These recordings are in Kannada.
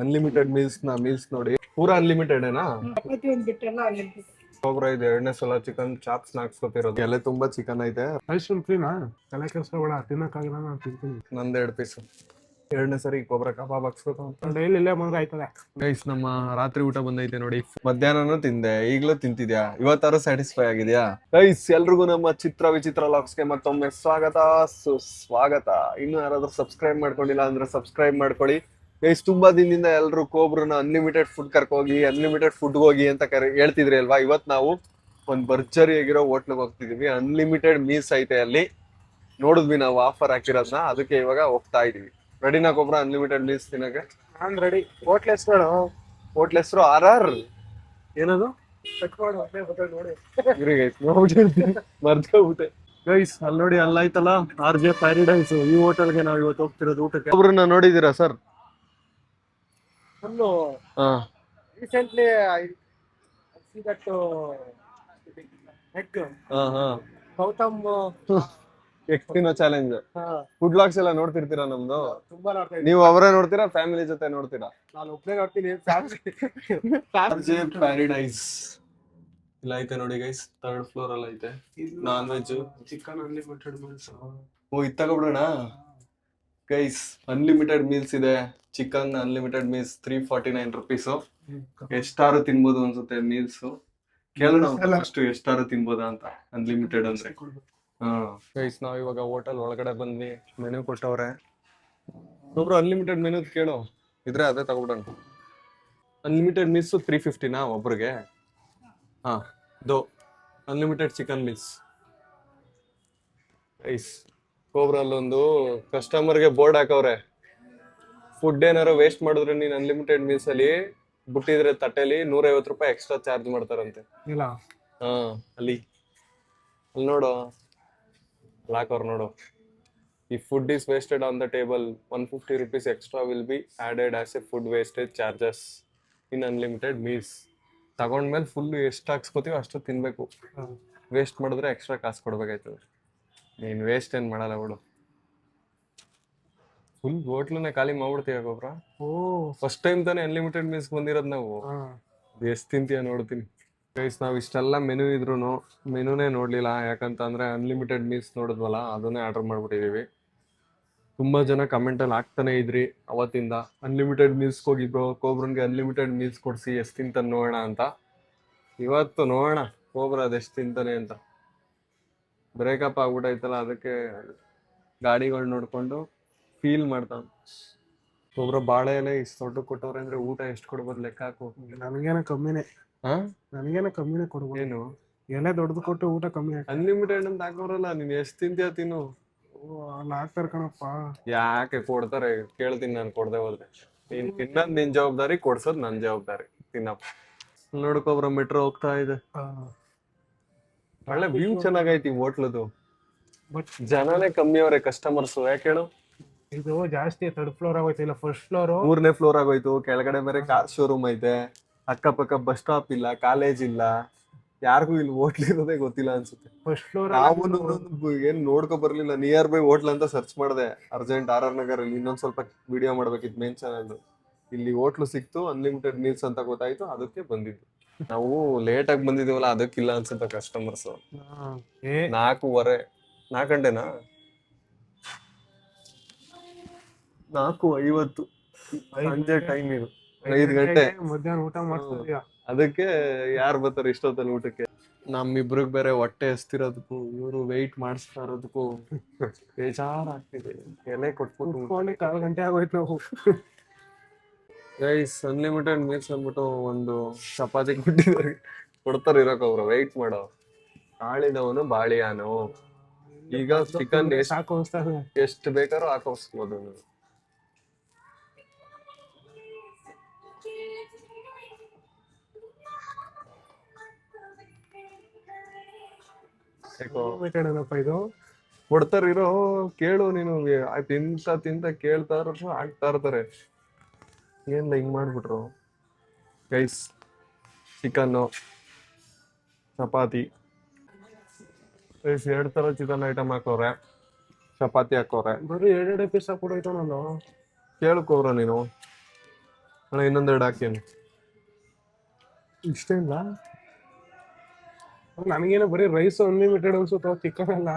ಅನ್ಲಿಮಿಟೆಡ್ ಮೀಲ್ಸ್ ನೋಡಿ ಪೂರಾ ಅನ್ಲಿಮಿಟೆಡ್ ಏನಾ ಚಪಾತಿ ಒಂದ್ ಬಿಟ್ಟೆಲ್ಲ ಅನ್ಲಿಮಿಟೆಡ್. ಒಬ್ರ ಇದು 2ನೇ ಸಲ ಚಿಕನ್ ಚಾಪ್ಸ್ ಹಾಕ್ಸ್ಕೊತಿರೋದು ಎಲೆ ತುಂಬಾ ಚಿಕನ್ ಐತೆ. ಐಸ್ ಕ್ರೀಮ್ ತಲೆ ಕೆಲ್ಸಬೇಡ, ತಿನ್ನಕ್ಕಾಗಿಲ್ಲ ನಾನು ತಿಂತೀನಿ. ನಂದು 2 ಪೀಸ್ 2ನೇ ಸರಿ ಕೊಬ್ರ ಕಬಾಬ್ ಹಾಕ್ಸ್ಕೊತ ಡೈಲಿ ಇಲ್ಲೇ ಬಂದ್ರೆ ಆಯ್ತದೆ. ಗೈಸ್ ನಮ್ಮ ರಾತ್ರಿ ಊಟ ಬಂದೈತೆ ನೋಡಿ. ಮಧ್ಯಾಹ್ನನೂ ತಿಂದೆ, ಈಗ್ಲೂ ತಿಂತಿದ್ಯಾ, ಇವತ್ತಾರು ಸ್ಯಾಟಿಸ್ಫೈ ಆಗಿದ್ಯಾ? ಗೈಸ್ ಎಲ್ರಿಗೂ ನಮ್ಮ ಚಿತ್ರ ವಿಚಿತ್ರ ಲಾಗ್ಸ್ಗೆ ಮತ್ತೊಮ್ಮೆ ಸ್ವಾಗತ ಸುಸ್ವಾಗತ. ಇನ್ನು ಯಾರಾದ್ರೂ ಸಬ್ಸ್ಕ್ರೈಬ್ ಮಾಡ್ಕೊಂಡಿಲ್ಲ ಅಂದ್ರೆ ಸಬ್ಸ್ಕ್ರೈಬ್ ಮಾಡ್ಕೊಳ್ಳಿ. ಗೈಸ್ ತುಂಬಾ ದಿನದಿಂದ ಎಲ್ರು ಕೋಬ್ರನ ಅನ್ಲಿಮಿಟೆಡ್ ಫುಡ್ ಕರ್ಕೋಗಿ ಅನ್ಲಿಮಿಟೆಡ್ ಫುಡ್ ಹೋಗಿ ಅಂತ ಹೇಳ್ತಿದ್ರಿ ಅಲ್ವಾ. ಇವತ್ ನಾವು ಒಂದ್ ಭರ್ಜರಿ ಆಗಿರೋ ಹೋಟ್ಲಿಗೆ ಹೋಗ್ತಿದೀವಿ. ಅನ್ಲಿಮಿಟೆಡ್ ಮೀಲ್ಸ್ ಐತೆ ಅಲ್ಲಿ. ನೋಡಿದ್ವಿ ನಾವು ಆಫರ್ ಹಾಕಿರೋದ್ನ, ಅದಕ್ಕೆ ಇವಾಗ ಹೋಗ್ತಾ ಇದೀವಿ. ರೆಡಿನಾ ಕೊಬ್ರ ಅನ್ಲಿಮಿಟೆಡ್ ಮೀಲ್ಸ್ ತಿನ್ನಕ್ಕೆ? ನಾನ್ ರೆಡಿ. ಹೋಟ್ಲ್ ಹೆಸರು RR ಏನದು? ಮರ್ತ್ಬಿಟ್ಟೆ. ಗೈಸ್ ಅಲ್ಲಿ ನೋಡಿ, ಅಲ್ಲೈತಲ್ಲ RJ ಪ್ಯಾರಡೈಸ್. ಈ ಹೋಟೆಲ್ಗೆ ನಾವು ಇವತ್ತು ಹೋಗ್ತಿರೋದು ಊಟಕ್ಕೆ. ಒಬ್ರನ್ನ ನೋಡಿದೀರಾ ಸರ್? ಫುಲ್ಲು ರೀಸೆಂಟ್ಲಿ ಗೌತಮ್ ಎಕ್ಸ್ಟಿನೋ ಚಾಲೆಂಜ್ ಫುಡ್ ಲಾಗ್ಸ್ ಎಲ್ಲ ನೋಡ್ತಿರ್ತೀರಾ ನಮ್ದು? ತುಂಬಾ ನೋಡ್ತಾ ಇದ್ದೀನಿ. ನೀವು ಅವರೇ ನೋಡ್ತೀರಾ ಫ್ಯಾಮಿಲಿ ಜೊತೆ ನೋಡ್ತೀರಾ? ನಾನು ಒಬ್ಬನೇ ನೋಡ್ತೀನಿ. RJ ಪ್ಯಾರಡೈಸ್ ಇಲ್ಲ ಐತೆ ನೋಡಿ ಗೈಸ್, 3rd ಫ್ಲೋರ್ ಅಲ್ಲಿ ಐತೆ. Non veg chicken unlimited meals. ಓ ಇದು ತಗೊಬಿಡೋಣ ಗೈಸ್. ಅನ್ಲಿಮಿಟೆಡ್ ಮೀಲ್ಸ್ ಇದೆ. Chicken unlimited meals 349 rupees. ಎಷ್ಟಾರು ತಿನ್ಬೋದು ಅನ್ಸುತ್ತೆ ಮೀಲ್ಸ್. ಕೇಳೋಣ ಅಷ್ಟು ಎಷ್ಟಾರು ತಿನ್ಬೋದಾ ಅಂತ ಅನ್ಲಿಮಿಟೆಡ್ ಅಂದ್ರೆ. ಗೈಸ್ ನಾವ್ ಇವಾಗ ಹೋಟೆಲ್ ಒಳಗಡೆ ಬಂದ್ವಿ. ಮೆನು ಕೊಟ್ಟವ್ರೆ. ಒಬ್ರು ಅನ್ಲಿಮಿಟೆಡ್ ಮೆನು ಕೇಳೋ ಇದ್ರೆ ಅದೇ ತಗೊಬಿಡೋಣ. ಅನ್ಲಿಮಿಟೆಡ್ ಮೀಲ್ಸ್ 350ನಾ ಒಬ್ರಿಗೆ? ಹಾ ದೋ ಅನ್ಲಿಮಿಟೆಡ್ ಚಿಕನ್ ಮೀಲ್ಸ್. ಗೈಸ್ ಕೋಬ್ರಲ್ಲೊಂದು ಕಸ್ಟಮರ್ಗೆ ಬೋರ್ಡ್ ಹಾಕವ್ರೆ. ಫುಡ್ ಏನಾರು ವೇಸ್ಟ್ ಮಾಡಿದ್ರೆ ನೀನ್ ಅನ್ಲಿಮಿಟೆಡ್ ಮೀಲ್ಸ್ ಅಲ್ಲಿ ಬಿಟ್ಟಿದ್ರೆ ತಟ್ಟೆಲಿ 150 ರೂಪಾಯಿ ಎಕ್ಸ್ಟ್ರಾ ಚಾರ್ಜ್ ಮಾಡ್ತಾರಂತೆ. ಇಲ್ಲ ಅಲ್ಲಿ ನೋಡು ಹಾಕವ್ರು ನೋಡು. ಈ food is wasted on the table 150 rupees extra will be added as a food wastage charges in unlimited meals. ತಗೊಂಡ್ಮೇಲೆ ಫುಲ್ ಎಷ್ಟು ಹಾಕ್ಸ್ಕೊತೀವಿ ಅಷ್ಟು ತಿನ್ಬೇಕು. ವೇಸ್ಟ್ ಮಾಡಿದ್ರೆ ಎಕ್ಸ್ಟ್ರಾ ಕಾಸು ಕೊಡ್ಬೇಕಾಯ್ತದೆ. ನೀನ್ ವೇಸ್ಟ್ ಏನ್ ಮಾಡಲ್ಲ ಬಿಡು. ಫುಲ್ ಹೋಟ್ಲನ್ನೇ ಖಾಲಿ ಮಾಡ್ಬಿಡ್ತೀಯ ಗೊಬ್ರ. ಫಸ್ಟ್ ಟೈಮ್ ತಾನೇ ಅನ್ಲಿಮಿಟೆಡ್ ಮೀಲ್ಸ್ ಬಂದಿರೋದು ನಾವು. ಎಷ್ಟು ತಿಂತೀಯ ನೋಡ್ತೀನಿ. ಗೈಸ್ ನಾವ್ ಇಷ್ಟೆಲ್ಲ ಮೆನು ಇದ್ರು ಮೆನುನೇ ನೋಡ್ಲಿಲ್ಲ. ಯಾಕಂತಂದ್ರೆ ಅನ್ಲಿಮಿಟೆಡ್ ಮೀಲ್ಸ್ ನೋಡಿದ್ವಲ್ಲ, ಅದನ್ನೇ ಆರ್ಡರ್ ಮಾಡ್ಬಿಟ್ಟಿದೀವಿ. ತುಂಬಾ ಜನ ಕಮೆಂಟ್ ಅಲ್ಲಿ ಹಾಕ್ತಾನೆ ಇದ್ರಿ ಅವತ್ತಿಂದ, ಅನ್ಲಿಮಿಟೆಡ್ ಮೀಲ್ಸ್ ಹೋಗಿ ಬ್ರೋ ಕೋಬ್ರನ್ಗೆ ಅನ್ಲಿಮಿಟೆಡ್ ಮೀಲ್ಸ್ ಕೊಡ್ಸಿ ಎಷ್ಟು ತಿಂತಾನೆ ನೋಡೋಣ ಅಂತ. ಇವತ್ತು ನೋಡೋಣ ಕೋಬ್ರ ಅದೆಷ್ಟು ತಿಂತಾನೆ ಅಂತ. ಬ್ರೇಕಪ್ ಆಗ್ಬಿಟ್ಟೈತಲ್ಲ, ಅದಕ್ಕೆ ಗಾಡಿಗಳು ನೋಡ್ಕೊಂಡು ಫೀಲ್ ಮಾಡ್ತಾನೆ. ಒಬ್ರು ಬಾಳೆ ಎಲೆ ಇಷ್ಟು ದೊಡ್ಡ ಕೊಟ್ಟವ್ರೆ ಅಂದ್ರೆ ಊಟ ಎಷ್ಟು ಕೊಡ್ಬೋದು ಲೆಕ್ಕ ಹಾಕು. ನನ್ಗೇನ ಕಮ್ಮಿನೇ. ನನ್ಗೇನ ಕಮ್ಮಿನೇ ಕೊಡ್ಬೋದು. ಏನು ಎಲೆ ದೊಡ್ಡದು ಕೊಟ್ಟು ಊಟ ಕಮ್ಮಿ. ಅನ್ಲಿಮಿಟೆಡ್ ಅಂತ ಹಾಕೋರಲ್ಲ, ನೀನ್ ಎಷ್ಟು ತಿಂತೀಯ ತಿನ್ನು. ಅಲ್ಲಿ ಹಾಕ್ತಾರ ಕಣಪ್ಪ. ಯಾಕೆ ಕೊಡ್ತಾರೆ ಕೇಳ್ತೀನಿ ನಾನು ಕೊಡದೆ ಹೋದ್ರೆ. ನೀನ್ ತಿನ್ನೋದ್ ನಿನ್ ಜವಾಬ್ದಾರಿ, ಕೊಡ್ಸೋದ್ ನನ್ ಜವಾಬ್ದಾರಿ. ತಿನ್ನಪ್ಪ. ನೋಡ್ಕೊಬ್ರ ಮೆಟ್ರೋ ಹೋಗ್ತಾ ಇದೆ. ಒಳ್ಳೆ ವ್ಯೂ ಚೆನ್ನಾಗೈತಿ ಹೋಟ್ಲದು. ಬಟ್ ಜನನೇ ಕಮ್ಮಿ ಅವ್ರೆ ಕಸ್ಟಮರ್ಸ್. ಯಾಕೆ ಹೇಳು? ಇದು ಜಾಸ್ತಿ 3rd ಫ್ಲೋರ್ ಆಗೋಯ್ತು. ಇಲ್ಲ 1st ಫ್ಲೋರ್ 3ನೇ ಫ್ಲೋರ್ ಆಗೋಯ್ತು. ಕೆಳಗಡೆ ಬೇರೆ ಕಾರ್ ಶೋರೂಮ್ ಐತೆ. ಅಕ್ಕಪಕ್ಕ ಬಸ್ ಸ್ಟಾಪ್ ಇಲ್ಲ, ಕಾಲೇಜ್ ಇಲ್ಲ. ಯಾರಿಗೂ ಇಲ್ಲಿ ಹೋಟ್ಲ್ ಇರೋದೇ ಗೊತ್ತಿಲ್ಲ ಅನ್ಸುತ್ತೆ. 1st ಫ್ಲೋರ್ ನಾವು ಏನ್ ನೋಡ್ಕೊ ಬರ್ಲಿಲ್ಲ. ನಿಯರ್ ಬೈ ಹೋಟ್ಲ್ ಅಂತ ಸರ್ಚ್ ಮಾಡಿದೆ ಅರ್ಜೆಂಟ್ RR ನಗರ್ ಅಲ್ಲಿ. ಇನ್ನೊಂದ್ ಸ್ವಲ್ಪ ವಿಡಿಯೋ ಮಾಡ್ಬೇಕಿತ್ತು ಮೇನ್ ಚಾನಲ್. ಇಲ್ಲಿ ಹೋಟ್ಲು ಸಿಕ್ತು, ಅನ್ಲಿಮಿಟೆಡ್ ಮೀಲ್ಸ್ ಅಂತ ಗೊತ್ತಾಯ್ತು, ಅದಕ್ಕೆ ಬಂದಿದ್ದು. ನಾವು ಲೇಟ್ ಆಗಿ ಬಂದಿದೀವಲ್ಲ, ಅದಕ್ಕಿಲ್ಲ ಅನ್ಸುತ್ತೆ ಕಸ್ಟಮರ್ಸ್. 4:15 4 ಗಂಟೆನಾ? 4:50 ಸಂಜೆ ಟೈಮ್ ಇದು. 5 ಗಂಟೆ ಮಧ್ಯಾಹ್ನ ಊಟ ಮಾಡ್ತಿದ್ಯಾ? ಅದಕ್ಕೆ ಯಾರು ಬರ್ತಾರೆ ಇಷ್ಟೊತ್ತಲ್ಲಿ ಊಟಕ್ಕೆ? ನಮ್ಮಿಬ್ರಿಗೆ ಬೇರೆ ಹೊಟ್ಟೆ ಎಸ್ತಿರೋದಕ್ಕೂ ಇವರು ವೆಯ್ಟ್ ಮಾಡಿಸ್ತಾ ಇರೋದಕ್ಕೂ ಬೇಜಾರಾಗ್ತಿದೆ. ಎಲೆ ಕೊಟ್ಬಿಟ್ಟು 4 ಗಂಟೆ ಆಗೋಯ್ತು ನಾವು. ಗೈಸ್ ಅನ್ಲಿಮಿಟೆಡ್ ಮೀಲ್ಸ್ ಅಂದ್ಬಿಟ್ಟು ಒಂದು ಚಪಾತಿ ಕೊಡ್ತಾರೆ ಇರೋಕೆ. ಅವ್ರು ವೆಯ್ಟ್ ಮಾಡೋ ಆಳಿದವನು ಬಾಳಿಯಾನು. ಈಗ ಚಿಕನ್ ಎಷ್ಟು ಬೇಕಾದ್ರೂ ಹಾಕೋಸ್ಬೋದು. ಇದು ಕೊಡ್ತಾರ ಇರೋ ಕೇಳು ನೀನು. ತಿಂತ ಕೇಳ್ತಾ ಆಗ್ತಾ ಇರ್ತಾರೆ. ಏನ್ ಹಿಂಗ್ ಮಾಡ್ಬಿಟ್ರು ಗೈಸ್. ಚಿಕನ್ನು, ಚಪಾತಿ. 2 ತರ ಚಿಕನ್ ಐಟಮ್ ಹಾಕೋರೆ, ಚಪಾತಿ ಹಾಕೋರೆ. ಬರೀ 2 ಪೀಸ್ ಹಾಕೊಡೋಯ್ತು. ನಾನು ಕೇಳ್ಕೋರ ನೀನು. ಅಣ್ಣ ಇನ್ನೊಂದೆರಡು ಹಾಕೇನು ಇಷ್ಟ ಇಲ್ಲ ನನಗೇನೋ ಬರೀ ರೈಸ್ ಅನ್ಲಿಮಿಟೆಡ್ ಅನ್ಸುತ್ತ ಚಿಕನ್ ಎಲ್ಲ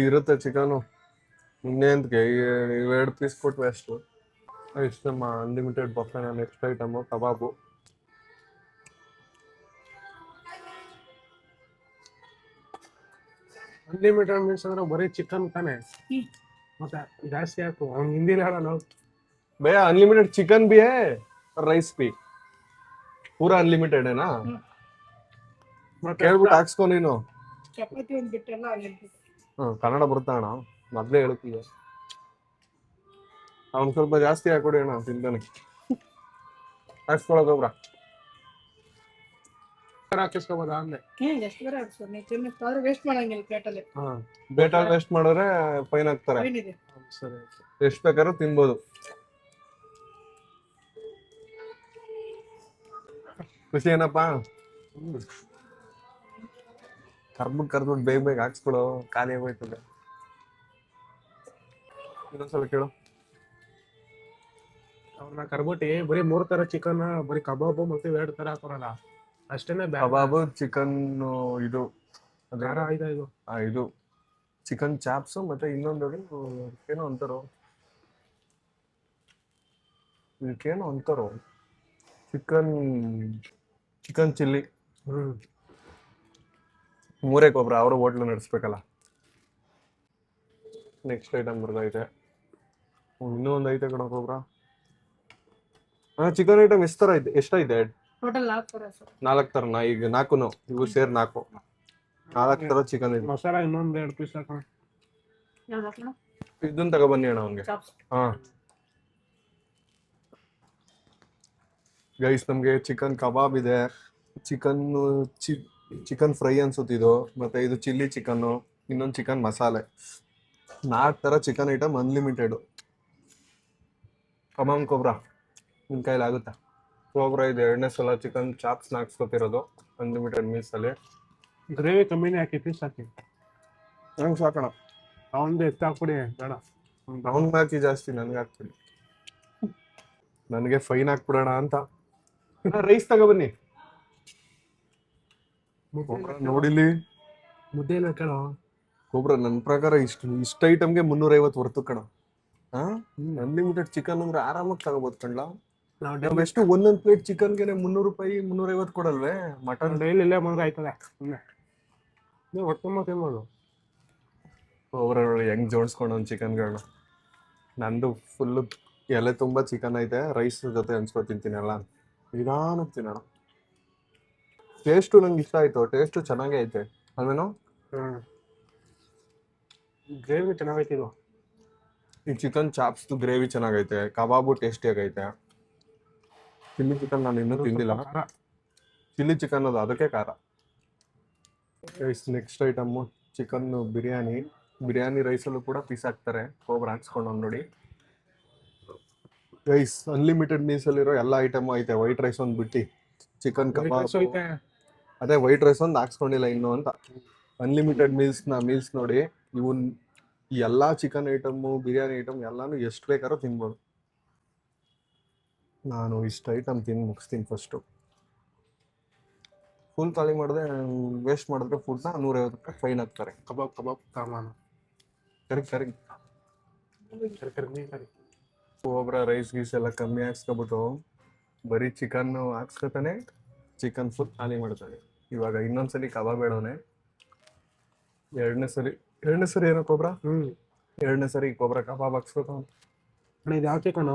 ಇರುತ್ತೆ ಚಿಕನು ಇನ್ನೇಂತಕ್ಕೆ ಇವೆರಡು ಪೀಸ್ ಕೊಟ್ವಿ ಅಷ್ಟು ಇಷ್ಟು ನಮ್ಮ ಅನ್ಲಿಮಿಟೆಡ್ ಬಫೆನ ನೆಕ್ಸ್ಟ್ ಐಟಮು ಕಬಾಬು ಅನ್ಲಿಮಿಟೆಡ್ ಮೀನ್ಸ್ ಅಂದ್ರೆ ಬರೀ ಚಿಕನ್ ತಾನೆ ಮತ್ತೆ ಜಾಸ್ತಿ ಹಾಕು ಅವ್ನು ಹಿಂದಿಲಿ ಹೇಳಲ್ಲ ಭैया अनलिमिटेड चिकन भी है और राइस भी पूरा अनलिमिटेड है ना ಕೇಳ್ಬಿಟ್ಟು ಹಾಕ್ಸ್ಕೊ ನೀನು ಚಪಾತಿ ಒಂದ್ ಬಿಟ್ಟೆಲ್ಲ ಅನ್ಲಿಮಿಟೆಡ್. ಕನ್ನಡ ಬರ್ತಾ ಅಣ್ಣ ಮೊದ್ಲೇ ಹೇಳ್ತೀಯ ಅವ್ನು ಸ್ವಲ್ಪ ಜಾಸ್ತಿ ಹಾಕೊಡಿ ಅಣ್ಣ ತಿಂತಾನೆ ಹಾಕ್ಸ್ಕೊಳಕ್ ಹಾಕಿಸ್ಕೋಬೋದಾ ಅಂದೆ ಎಷ್ಟು ಬೇರೆ ಹಾಕ್ಸೋದು ನೀವು ತಿನ್ನಕ್ಕಾದ್ರೆ ವೇಸ್ಟ್ ಮಾಡಂಗಿಲ್ಲ ಪ್ಲೇಟಲ್ಲಿ. ಬೇಟಾಲ್ ವೇಸ್ಟ್ ಮಾಡಿದ್ರೆ ಫೈನ್ ಹಾಕ್ತಾರೆ ಏನಿದೆ ಸರಿ ಎಷ್ಟು ಬೇಕಾದ್ರೂ ತಿನ್ಬೋದು ಖುಷಿ ಏನಪ್ಪಾ ಕರ್ದ್ಬಿಟ್ಟು ಬೇಗ ಬೇಗ ಹಾಕ್ಸ್ಕೊಳು ಖಾಲಿ ಆಗೋಯ್ತದೆ ಇನ್ನೊಂದ್ಸಲ ಕೇಳು ಅವ್ರನ್ನ ಕರ್ಬಿಟ್ಟು ಬರೀ 3 ತರ ಚಿಕನ್ ಬರೀ ಕಬಾಬ್ ಮತ್ತೆ 2 ತರ ಹಾಕೋರಲ್ಲ ಅಷ್ಟೇನೆ ಕಬಾಬು ಚಿಕನ್ ಇದು ಖಾರ ಇದು ಇದು ಚಿಕನ್ ಚಾಪ್ಸ್ ಮತ್ತೆ ಇನ್ನೊಂದು ಏನೋ ಅಂತಾರೋ ಇದಕ್ಕೇನೋ ಅಂತಾರೋ ಚಿಕನ್ ಚಿಲ್ಲಿ ಮೂರೇ ಕೊಬ್ರ ಅವರು ಹೋಟ್ಲು ನಡೆಸ್ಬೇಕಲ್ಲ ನೆಕ್ಸ್ಟ್ ಐಟಮ್ ಬರ್ದೈತೆ ಇನ್ನೂ ಒಂದು ಐತೆ ಕಣ ಕೊಬ್ರ ಚಿಕನ್ ಐಟಮ್ ಎಷ್ಟು ತರ ಐತೆ ಎಷ್ಟೈತೆ ಟೋಟಲ್ 4 ತರ ಸರ್. 4 ತರನ ಈಗ 4 ಇವು ಸೇರ್ 4 ತರ ಚಿಕನ್ ಇದೆ ಮಸಾಲ ಇನ್ನೊಂದ್ 2 ಪೀಸ್ ಹಾಕೋಣ ಯಾವ್ದು ಹಾಕೋಣ? ಇದನ್ನ ತಗೊಬನ್ನಿ ಅಣ್ಣ ಅವ್ನಿಗೆ ಚಾಪ್ಸ್. ಹಾ ಗೈಸ್ ನಮ್ಗೆ ಚಿಕನ್ ಕಬಾಬ್ ಇದೆ ಚಿಕನ್ ಫ್ರೈ ಅನ್ಸುತ್ತಿದ್ದು ಮತ್ತೆ ಇದು ಚಿಲ್ಲಿ ಚಿಕನ್ ಇನ್ನೊಂದು ಚಿಕನ್ ಮಸಾಲೆ 4 ತರ ಚಿಕನ್ ಐಟಮ್ ಅನ್ಲಿಮಿಟೆಡ್ ಕಮಾನ್ ಕೊಬ್ರಾ ನಿನ್ ಕೈಲಿ ಆಗುತ್ತಾ ಕೊಬ್ರಾ ಇದು 2ನೇ ಸಲ ಚಿಕನ್ ಚಾಪ್ಸ್ ಹಾಕ್ಸ್ಕೊತಿರೋದು ಅನ್ಲಿಮಿಟೆಡ್ ಮೀಲ್ಸ್ ಅಲ್ಲಿ ಗ್ರೇವಿ ಕಮ್ಮಿನೇ ಹಾಕಿ ಪೀಸ್ ಹಾಕಿ ನಂಗೆ ಸಾಕೋಣ ಅವಂದು ಎತ್ತು ಹಾಕ್ಬಿಡಿ ಬೇಡ ಅವ್ನ್ ಹಾಕಿ ಜಾಸ್ತಿ ನನ್ಗೆ ಹಾಕ್ಬಿಡಿ ನನಗೆ ಫೈನ್ ಹಾಕ್ಬಿಡೋಣ ಅಂತ ರೈಸ್ ತಗೊಬನ್ನಿ ನೋಡಿಲಿ ಮುದ್ದೆ ಇಲ್ಲ ಕೇಳೋ ಕೊಬ್ರ ನನ್ನ ಪ್ರಕಾರ ಇಷ್ಟ ಐಟಮ್ಗೆ 350 ಹೊರ್ತು ಕಣ ಅನ್ಲಿಮಿಟೆಡ್ ಚಿಕನ್ ಅಂದ್ರೆ ಆರಾಮಾಗಿ ತಗೋಬಹುದು ಕಣ್ಲ ನಾವ್ ಎಷ್ಟು ಒಂದೊಂದ್ ಪ್ಲೇಟ್ ಚಿಕನ್ಗೆ 300 ರೂಪಾಯಿ 350 ಕೊಡಲ್ವೇ ಮಟನ್ ಡೈಲಿ ಇಲ್ಲೇ ಬಂದ್ರೆ ಆಯ್ತದೆ ನೀವು ಹೊಟ್ಟೆ ತಿನ್ಬೋದು ಒಬ್ರ ಹೆಂಗ್ ಜೋಡಿಸ್ಕೊಂಡು ಚಿಕನ್ಗಳನ್ನ ನಂದು ಫುಲ್ಲು ಎಲೆ ತುಂಬಾ ಚಿಕನ್ ಐತೆ ರೈಸ್ ಜೊತೆ ಹಂಚ್ಕೊ ತಿಂತೀನಿ ಎಲ್ಲ ನಿಧಾನಕ್ಕೆ ತಿನ್ನೋಣ ಟೇಸ್ಟು ನಂಗೆ ಇಷ್ಟ ಆಯ್ತು ಟೇಸ್ಟು ಚೆನ್ನಾಗೇ ಐತೆ ಅಲ್ವೇನೋ ಗ್ರೇವಿ ಚೆನ್ನಾಗೈತಿ ಇದು ಈ ಚಿಕನ್ ಚಾಪ್ಸ್ ಗ್ರೇವಿ ಚೆನ್ನಾಗೈತೆ ಕಬಾಬು ಟೇಸ್ಟಿ ಆಗೈತೆ ಚಿಲ್ಲಿ ಚಿಕನ್ ನಾನು ಇನ್ನೂ ತಿಂದಿಲ್ಲ ಚಿಲ್ಲಿ ಚಿಕನ್ ಅದು ಅದಕ್ಕೆ ಖಾರ ನೆಕ್ಸ್ಟ್ ಐಟಮ್ಮು ಚಿಕನ್ ಬಿರಿಯಾನಿ ರೈಸಲ್ಲೂ ಕೂಡ ಪೀಸ್ ಹಾಕ್ತಾರೆ ಕೊಬ್ರ ಹಾಕ್ಸ್ಕೊಂಡು ನೋಡಿ ರೈಸ್ ಅನ್ಲಿಮಿಟೆಡ್ ಮೀಲ್ಸಲ್ಲಿರೋ ಎಲ್ಲ ಐಟಮ್ ಐತೆ ವೈಟ್ ರೈಸ್ ಒಂದು ಬಿಟ್ಟು ಚಿಕನ್ ಕಬಾಬ್ ಅದೇ ವೈಟ್ ರೈಸ್ ಒಂದು ಹಾಕ್ಸ್ಕೊಂಡಿಲ್ಲ ಇನ್ನು ಅಂತ ಅನ್ಲಿಮಿಟೆಡ್ ಮೀಲ್ಸ್ ನೋಡಿ ಇವನ್ ಎಲ್ಲಾ ಚಿಕನ್ ಐಟಮು ಬಿರಿಯಾನಿ ಐಟಮ್ ಎಲ್ಲಾನು ಎಷ್ಟು ಬೇಕಾದ್ರೂ ತಿನ್ಬೋದು ನಾನು ಇಷ್ಟು ಐಟಮ್ ಮುಗಿಸ್ತೀನಿ ಫಸ್ಟು ಫುಲ್ ಖಾಲಿ ಮಾಡಿದ್ರೆ ವೇಸ್ಟ್ ಮಾಡಿದ್ರೆ ಫುಡ್ನ 150 ರೂಪಾಯಿ ಫೈನ್ ಹಾಕ್ತಾರೆ ಕಬಾಬ್ ಸಾಮಾನು ಕರಿ ಒಬ್ಬರ ರೈಸ್ ಗೀಸ್ ಎಲ್ಲ ಕಮ್ಮಿ ಹಾಕ್ಸ್ಕೊಬಿಟ್ಟು ಬರೀ ಚಿಕನ್ ಹಾಕ್ಸ್ಕೊತಾನೆ ಚಿಕನ್ ಫುಲ್ ಖಾಲಿ ಮಾಡ್ತಾರೆ ಇವಾಗ ಇನ್ನೊಂದ್ಸಲಿ ಕಬಾಬ್ ಹೇಳೋನೆ ಎರಡನೇ ಸರಿ ಏನೋ ಕೊಬ್ರ ಎರಡನೇ ಸರಿ ಕೊಬ್ರ ಕಬಾಬ್ ಹಾಕ್ಸ್ಕೊತಾವ ಅಣ್ಣ ಇದು ಯಾವ ಚಿಕನ್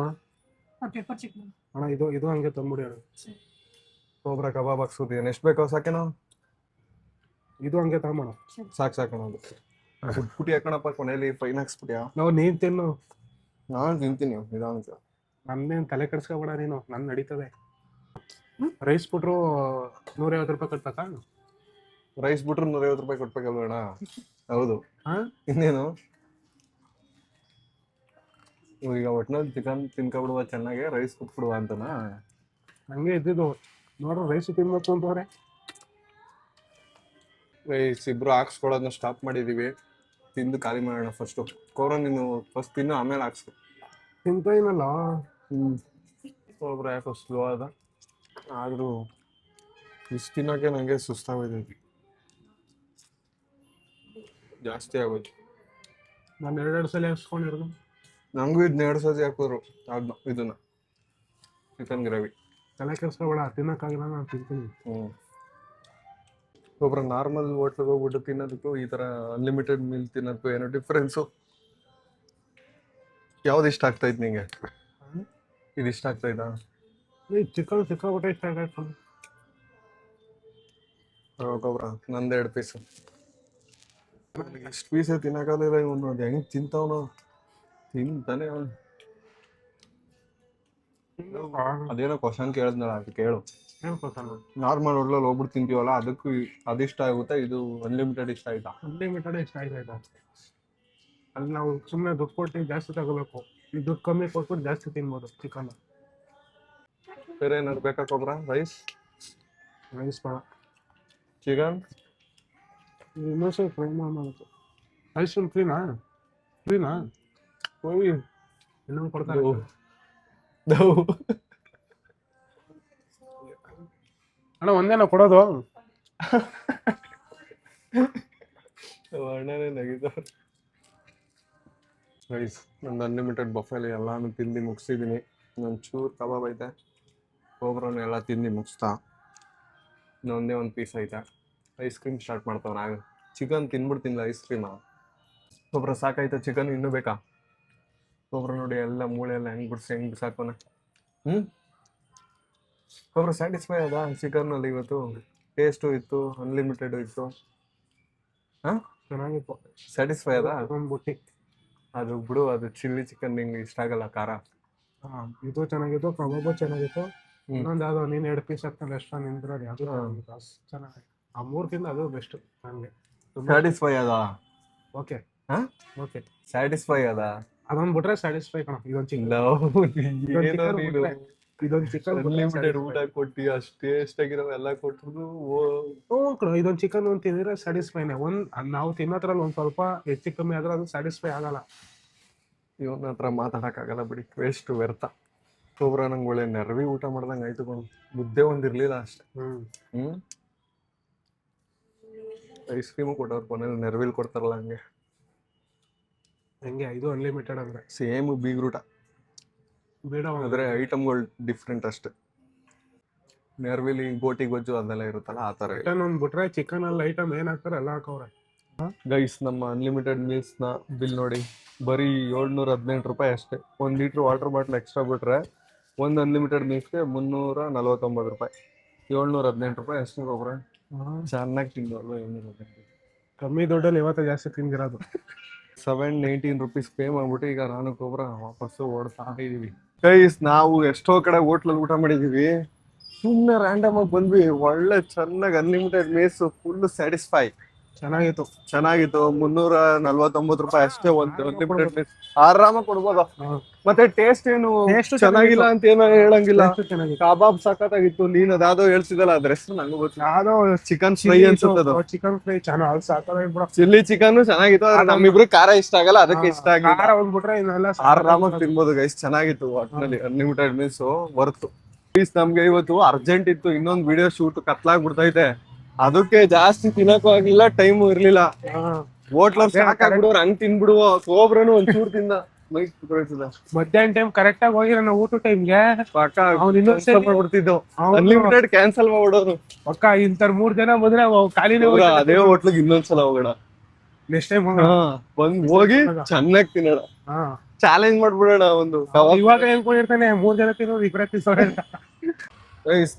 ಪೆಪ್ಪರ್ ಚಿಕನ್ ಅಣ್ಣ ಇದು ಹಂಗೆ ತಂದ್ಬಿಡಿ ಅಣ್ಣ ಕೊಬ್ರ ಕಬಾಬ್ ಹಾಕ್ಸ್ಕೊತೀವಿ ಎಷ್ಟು ಬೇಕೋ ಸಾಕೇನೋ ಇದು ಹಂಗೆ ತಗೊಂಬೋಣ ಸಾಕು ಪುಟಿ ಹಾಕೋಣಪ್ಪ ಕೊನೆಯಲ್ಲಿ ಫೈನ್ ಹಾಕ್ಸ್ಬಿಟ್ಯಾ ನಾವು ನೀನ್ ತಿನ್ನು ನಾನು ತಿಂತೀನಿ ನಿಧಾನಕ್ಕೆ ನನ್ನೇನು ತಲೆ ಕೆಡಿಸ್ಕೊಬೇಡ ನೀನು ನನ್ ನಡೀತದೆ ರೈಸ್ ಬಿಟ್ರು 150 ರೂಪಾಯಿ ಕಟ್ಬೇಕಾ ರೈಸ್ ಬಿಟ್ರು 150 ರೂಪಾಯಿ ಕೊಟ್ಬೇಕಲ್ವೇಣ ಹೌದು ಹಾ ಇನ್ನೇನು ಈಗ ಒಟ್ನಲ್ಲಿ ಚಿಕನ್ ತಿನ್ಕೊಬಿಡುವ ಚೆನ್ನಾಗಿ ರೈಸ್ ಕೊಟ್ಬಿಡುವ ಅಂತನಾ ಹಂಗೆ ಇದ್ದಿದ್ದು ನೋಡ್ರಿ ರೈಸ್ ತಿನ್ಬೇಕು ಅಂತವ್ರೆ ರೈಸ್ ಇಬ್ರು ಹಾಕ್ಸ್ಕೊಳೋದನ್ನ ಸ್ಟಾಪ್ ಮಾಡಿದೀವಿ ತಿಂದು ಖಾಲಿ ಮಾಡೋಣ ಫಸ್ಟು ಕೋರ ನೀನು ಫಸ್ಟ್ ತಿನ್ನು ಆಮೇಲೆ ಹಾಕ್ಸ್ಕೊ ತಿಂತ ಏನಲ್ಲ ಒಬ್ರು ಯಾಕೋ ಸ್ಲೋ ಆದ, ಆದರೂ ಇಷ್ಟು ತಿನ್ನೋಕೆ ನನಗೆ ಸುಸ್ತಾಗೋಯ್ತೈತಿ, ಜಾಸ್ತಿ ಆಗೋಯ್ತು. ನಾನು 2 ಸಲ ಹಾಕ್ಸ್ಕೊಂಡಿರೋದು. ನನಗೂ ಇದನ್ನ 2 ಸತಿ ಹಾಕಿದ್ರು ಅದನ್ನ, ಇದನ್ನ ಚಿಕನ್ ಗ್ರೇವಿ. ತಲೆ ಕೆಡಿಸ್ಕೊಬೇಡ, ತಿನ್ನೋಕ್ಕಾಗಲ್ಲ, ನಾನು ತಿಂತೀನಿ. ಒಬ್ಬರು ನಾರ್ಮಲ್ ಹೋಟ್ಲಿಗೆ ಹೋಗ್ಬಿಟ್ಟು ತಿನ್ನೋದಕ್ಕೂ ಈ ಥರ ಅನ್ಲಿಮಿಟೆಡ್ ಮೀಲ್ ತಿನ್ನೋದಕ್ಕೂ ಏನೋ ಡಿಫ್ರೆನ್ಸು. ಯಾವ್ದು ಇಷ್ಟ ಆಗ್ತೈತೆ ನಿಂಗೆ? ಇದು ಇಷ್ಟ ಆಗ್ತೈತಾ? ಈ ಚಿಕನ್ ಸಿಕ್ಕಾಬಿಟ್ಟೆ ಇಷ್ಟ ಆಗಾಯ್ತು. ಗೊಬ್ಬರ ನಂದು 2 ಪೀಸು. ನನಗೆ ಇಷ್ಟು ಪೀಸೇ ತಿನ್ನೋಕ್ಕಾಗಲಿಲ್ಲ. ಇವನು ಅದು ಹೆಂಗೆ ತಿಂತವನು, ತಿಂತಾನೆ ಅವನು. ಅದೇನೋ ಕ್ವಶನ್ ಕೇಳಿದ್ನಲ್ಲ, ಅದು ಕೇಳು. ನಾರ್ಮಲ್ ಹೋಟ್ಲಲ್ಲಿ ಹೋಗ್ಬಿಟ್ಟು ತಿಂತೀವಲ್ಲ, ಅದಕ್ಕೂ ಅದಿಷ್ಟ ಆಗುತ್ತಾ, ಇದು ಅನ್ಲಿಮಿಟೆಡ್ ಇಷ್ಟ ಆಯ್ತಾ? ಅನ್ಲಿಮಿಟೆಡ್ ಇಷ್ಟ ಆಯ್ತಾಯ್ತಾ? ಅಲ್ಲಿ ನಾವು ಸುಮ್ಮನೆ ದುಡ್ಡು ಕೊಟ್ಟು ಜಾಸ್ತಿ ತಗೋಬೇಕು, ಈ ದುಡ್ಡು ಕಮ್ಮಿ ಕೊಟ್ಬಿಟ್ಟು ಜಾಸ್ತಿ ತಿನ್ಬೋದು ಚಿಕನ್. ಬೇರೆ ಏನಾದ್ರು ಬೇಕಾ ಗೊಬ್ಬರ? ರೈಸ್ ಬೇಡ, ಚಿಕನ್ ಇನ್ನೊಂದ್ಸಲ ಫ್ರೈ ಮಾಡೋದು. ರೈಸ್ ಫ್ರೀನಾ? ಹೋಗಿ ಇನ್ನೊಂದು ಕೊಡ್ತಾರೆ. ಅಣ್ಣ ಒಂದೇನ ಕೊಡೋದು? ಅಣ್ಣನೇ ನಗಿದವ್ರು. ರೈಸ್ ನಂದು ಅನ್ಲಿಮಿಟೆಡ್ ಬಫೆಲಿ ಎಲ್ಲಾನು ತಿಂದು ಮುಗಿಸಿದ್ದೀನಿ. ನನ್ನ ಚೂರು ಕಬಾಬ್ ಐತೆ, ಗೊಬ್ಬರನ ಎಲ್ಲ ತಿಂದು ಮುಗಿಸ್ತಾ. ಇನ್ನೊಂದೇ ಒಂದು ಪೀಸ್ ಐತೆ. ಐಸ್ ಕ್ರೀಮ್ ಸ್ಟಾರ್ಟ್ ಮಾಡ್ತಾವ. ಆಗ ಚಿಕನ್ ತಿನ್ಬಿಡ್ತೀನಿ, ಐಸ್ ಕ್ರೀಮಾ ಗೊಬ್ಬರ ಸಾಕಾಯ್ತಾ? ಚಿಕನ್ ಇನ್ನೂ ಬೇಕಾ? ಗೊಬ್ಬರ ನೋಡಿ ಎಲ್ಲ ಮೂಳೆ ಎಲ್ಲ ಹೆಂಗೆ ಬಿಡಿಸಿ ಹೆಂಗೆ ಬಿಸಾಕೋಣ. ಗೊಬ್ಬರ ಸ್ಯಾಟಿಸ್ಫೈ ಅದ ಚಿಕನ್ನಲ್ಲಿ ಇವತ್ತು? ಟೇಸ್ಟು ಇತ್ತು, ಅನ್ಲಿಮಿಟೆಡು ಇತ್ತು. ಹಾಂ, ಚೆನ್ನಾಗಿತ್ತು. ಸ್ಯಾಟಿಸ್ಫೈ ಅದ? ಒಂದು ಬುಟ್ಟಿ ಅದು ಬಿಡು, ಅದು ಚಿಲ್ಲಿ ಚಿಕನ್ ನಿಂಗೆ ಇಷ್ಟ ಆಗಲ್ಲ ಖಾರ. ಇದು ಚೆನ್ನಾಗಿತ್ತು, ಕಬಾಬು ಚೆನ್ನಾಗಿತ್ತು. ಇನ್ನೊಂದು ಯಾವ್ದೋ ನೀನು 2 ಪೀಸ್ ಹಾಕ್ತಾನೆ ರೆಸ್ಟೋರೆಂಟ್ ನಿಂತಿರೋದು, ಅದು ಚೆನ್ನಾಗಿ. ಆ 3 ಅದು ಬೆಸ್ಟ್ ನನಗೆ. ಸ್ಯಾಟಿಸ್ಫೈ ಅದ? ಓಕೆ ಹಾಂ, ಓಕೆ, ಸ್ಯಾಟಿಸ್ಫೈ ಅದ. ಅದೊಂದು ಬಿಟ್ರೆ ಸ್ಯಾಟಿಸ್ಫೈ ಕಣ. ಇದೊಂದು ಚಿಕನ್, ಇದೊಂದು ಚಿಕನ್ ಅನ್ಲಿಮಿಟೆಡ್ ಊಟ ಕೊಟ್ಟು ಅಷ್ಟು ಟೇಸ್ಟ್ ಆಗಿರೋ ಎಲ್ಲ ಕೊಟ್ಟರು. ಇದೊಂದು ಚಿಕನ್ ಒಂದು ತಿಂದಿದ್ರೆ ಸ್ಯಾಟಿಸ್ಫೈನೇ. ನಾವು ತಿನ್ನೋದ್ರಲ್ಲಿ ಒಂದು ಸ್ವಲ್ಪ ಹೆಚ್ಚು ಕಮ್ಮಿ ಆದ್ರೆ ಅದು ಸ್ಯಾಟಿಸ್ಫೈ ಆಗಲ್ಲ. ಇವನ ಹತ್ರ ಮಾತಾಡೋಕ್ಕಾಗಲ್ಲ ಬಿಡಿ, ವೇಸ್ಟ್, ವ್ಯರ್ಥ. ಗೊಬ್ಬರ ನಂಗೆ ಒಳ್ಳೆ ನೆರವಿ ಊಟ ಮಾಡ್ದಂಗೆ ಆಯ್ತು ಕಣು. ಮುದ್ದೆ ಒಂದಿರಲಿಲ್ಲ ಅಷ್ಟೇ. ಐಸ್ ಕ್ರೀಮು ಕೊಟ್ಟವ್ರು, ಕೊನೆಯಲ್ಲಿ ನೆರವಿಲ್ ಕೊಡ್ತಾರಲ್ಲ ಹಂಗೆ. ಹೆಂಗೆ ಇದು ಅನ್ಲಿಮಿಟೆಡ್ ಅಂದ್ರೆ ಸೇಮ್ ಬೀಗ್ರೂಟ, ಬೇಡ ಆದರೆ ಐಟಮ್ಗಳು ಡಿಫ್ರೆಂಟ್ ಅಷ್ಟೇ. ನೆರವಿಲಿ ಗೋಟಿ ಗೊಜ್ಜು ಅದೆಲ್ಲ ಇರುತ್ತಲ್ಲ, ಆ ಥರ. ಚಿಕನ್ ಒಂದು ಬಿಟ್ರೆ ಚಿಕನ್ ಅಲ್ಲಿ ಐಟಮ್ ಏನ್ ಹಾಕ್ತಾರೆ ಎಲ್ಲ ಹಾಕವ್ರೆ. ಗೈಸ್, ನಮ್ಮ ಅನ್ಲಿಮಿಟೆಡ್ ಮೀಲ್ಸ್ನ ಬಿಲ್ ನೋಡಿ, ಬರೀ 718 ರೂಪಾಯಿ ಅಷ್ಟೇ. 1 ಲೀಟ್ರ್ ವಾಟರ್ ಬಾಟ್ಲ್ ಎಕ್ಸ್ಟ್ರಾ ಬಿಟ್ರೆ ಒಂದು ಅನ್ಲಿಮಿಟೆಡ್ ಮೀಲ್ಸ್ಗೆ 349 ರೂಪಾಯಿ. 718 ರೂಪಾಯಿ ಅಷ್ಟೇ ಗೊಬ್ಬರ. ಚೆನ್ನಾಗಿ ತಿಂದವಲ್ವ? 718 ಕಮ್ಮಿ ದುಡ್ಡಲ್ಲಿ ಇವತ್ತು ಜಾಸ್ತಿ ತಿಂದಿರೋದು. 719 ರೂಪೀಸ್ ಪೇ ಮಾಡ್ಬಿಟ್ಟು ಈಗ ನಾನು ಗೊಬ್ಬರ ವಾಪಸ್ಸು ಓಡ್ತಾ ಇದ್ದೀವಿ. ಗೈಸ್, ನಾವು ಎಷ್ಟೋ ಕಡೆ ಹೋಟ್ಲಲ್ಲಿ ಊಟ ಮಾಡಿದೀವಿ, ಸುಮ್ಮನೆ ರ್ಯಾಂಡಮ್ ಆಗಿ ಬಂದ್ವಿ. ಒಳ್ಳೆ ಚೆನ್ನಾಗಿ ಅನ್ಲಿಮಿಟೆಡ್ ಮೀಲ್ಸ್, ಫುಲ್ ಸ್ಯಾಟಿಸ್ಫೈ. ಚೆನ್ನಾಗಿತ್ತು. 349 ರೂಪಾಯಿ ಅಷ್ಟೇ ಒಂದು ಅನ್ಲಿಮಿಟೆಡ್ ಮೀಲ್ಸ್. ಆರಾಮಾಗಿ ಕೊಡ್ಬೋದು. ಮತ್ತೆ ಟೇಸ್ಟ್ ಏನು ಚೆನ್ನಾಗಿಲ್ಲ ಅಂತ ಏನೋ ಹೇಳಂಗಿಲ್ಲ. ಕಬಾಬ್ ಸಖತ್ತಾಗಿತ್ತು. ನೀನ್ ಅದಾದೋ ಹೇಳ್ತಿದ್ದಲ್ಲ, ಅದ್ರ ಹೆಸರು ನಂಗೂ ಗೊತ್ತಿಲ್ಲ. ಯಾವ್ದೋ ಚಿಕನ್ ಫ್ರೈ ಅನ್ಸುತ್ತೆ ಅದು. ಚಿಕನ್ ಫ್ರೈ ಚೆನ್ನಾಗಿ ಸಾಕಾಗಿತ್ತು. ಚಿಲ್ಲಿ ಚಿಕನ್ ಚೆನ್ನಾಗಿತ್ತು. ನಮ್ಮಿಬ್ರು ಖಾರ ಇಷ್ಟ ಆಗಲ್ಲ, ಅದಕ್ಕೆ ಇಷ್ಟ ಆಗಿಲ್ಲ. ಖಾರ ಹೋಗ್ಬಿಟ್ರೆ ಇನ್ನೆಲ್ಲ ಆರಾಮಾಗಿ ತಿನ್ಬೋದು ಗೈಸ್. ಚೆನ್ನಾಗಿತ್ತು ಒಟ್ಟಿನಲ್ಲಿ ಅನ್ಲಿಮಿಟೆಡ್ ಮೀಲ್ಸ್ ವರ್ತ್. ಪ್ಲೀಸ್, ನಮ್ಗೆ ಇವತ್ತು ಅರ್ಜೆಂಟ್ ಇತ್ತು, ಇನ್ನೊಂದು ವಿಡಿಯೋ ಶೂಟ್ ಕತ್ಲಾಗ್ಬಿಡ್ತೈತೆ. ಅದಕ್ಕೆ ಜಾಸ್ತಿ ತಿನ್ನಕ್ಕೂ ಆಗ್ಲಿಲ್ಲ, ಟೈಮು ಇರ್ಲಿಲ್ಲ. ಹೋಟ್ಲರ್ ಸಾಕಾಗ್ಬಿಡೋರು ಹಂಗ್ ತಿನ್ಬಿಡುವ. ಗೊಬ್ಬರನು ಒಂಚೂರು ತಿಂದ ಮೈಕ್ ಕುತ್ಕೊಳ್ತದ. ಮಧ್ಯಾಹ್ನ ಟೈಮ್ ಕರೆಕ್ಟ್ ಆಗಿ ಹೋಗಿರೋ ನಾವು ಊಟ ಟೈಮ್ಗೆ ಮಾಡ್ಬಿಡ್ತಿದ್ದೋ. Unlimited cancel ಮಾಡ್ಬಿಡೋರು. ಪಕ್ಕ ಇಂತರ 3 ಜನ ಬಂದ್ರೆ ಖಾಲಿನೇ. ಅದೇ ಹೋಟ್ಲಿಗೆ ಇನ್ನೊಂದ್ಸಲ ಹೋಗೋಣ ನೆಕ್ಸ್ಟ್ ಟೈಮ್. ಬಂದ್ ಹೋಗಿ ಚೆನ್ನಾಗಿ ತಿನ್ನೋಣ, ಚಾಲೆಂಜ್ ಮಾಡ್ಬಿಡೋಣ ಒಂದು. ಇವಾಗ ಹೇಳ್ಕೊಂಡಿರ್ತಾನೆ 3 ಜನ ತಿನ್ನೋದು, ಇಬ್ಬರೇ ತಿನ್ಸೋರೆ.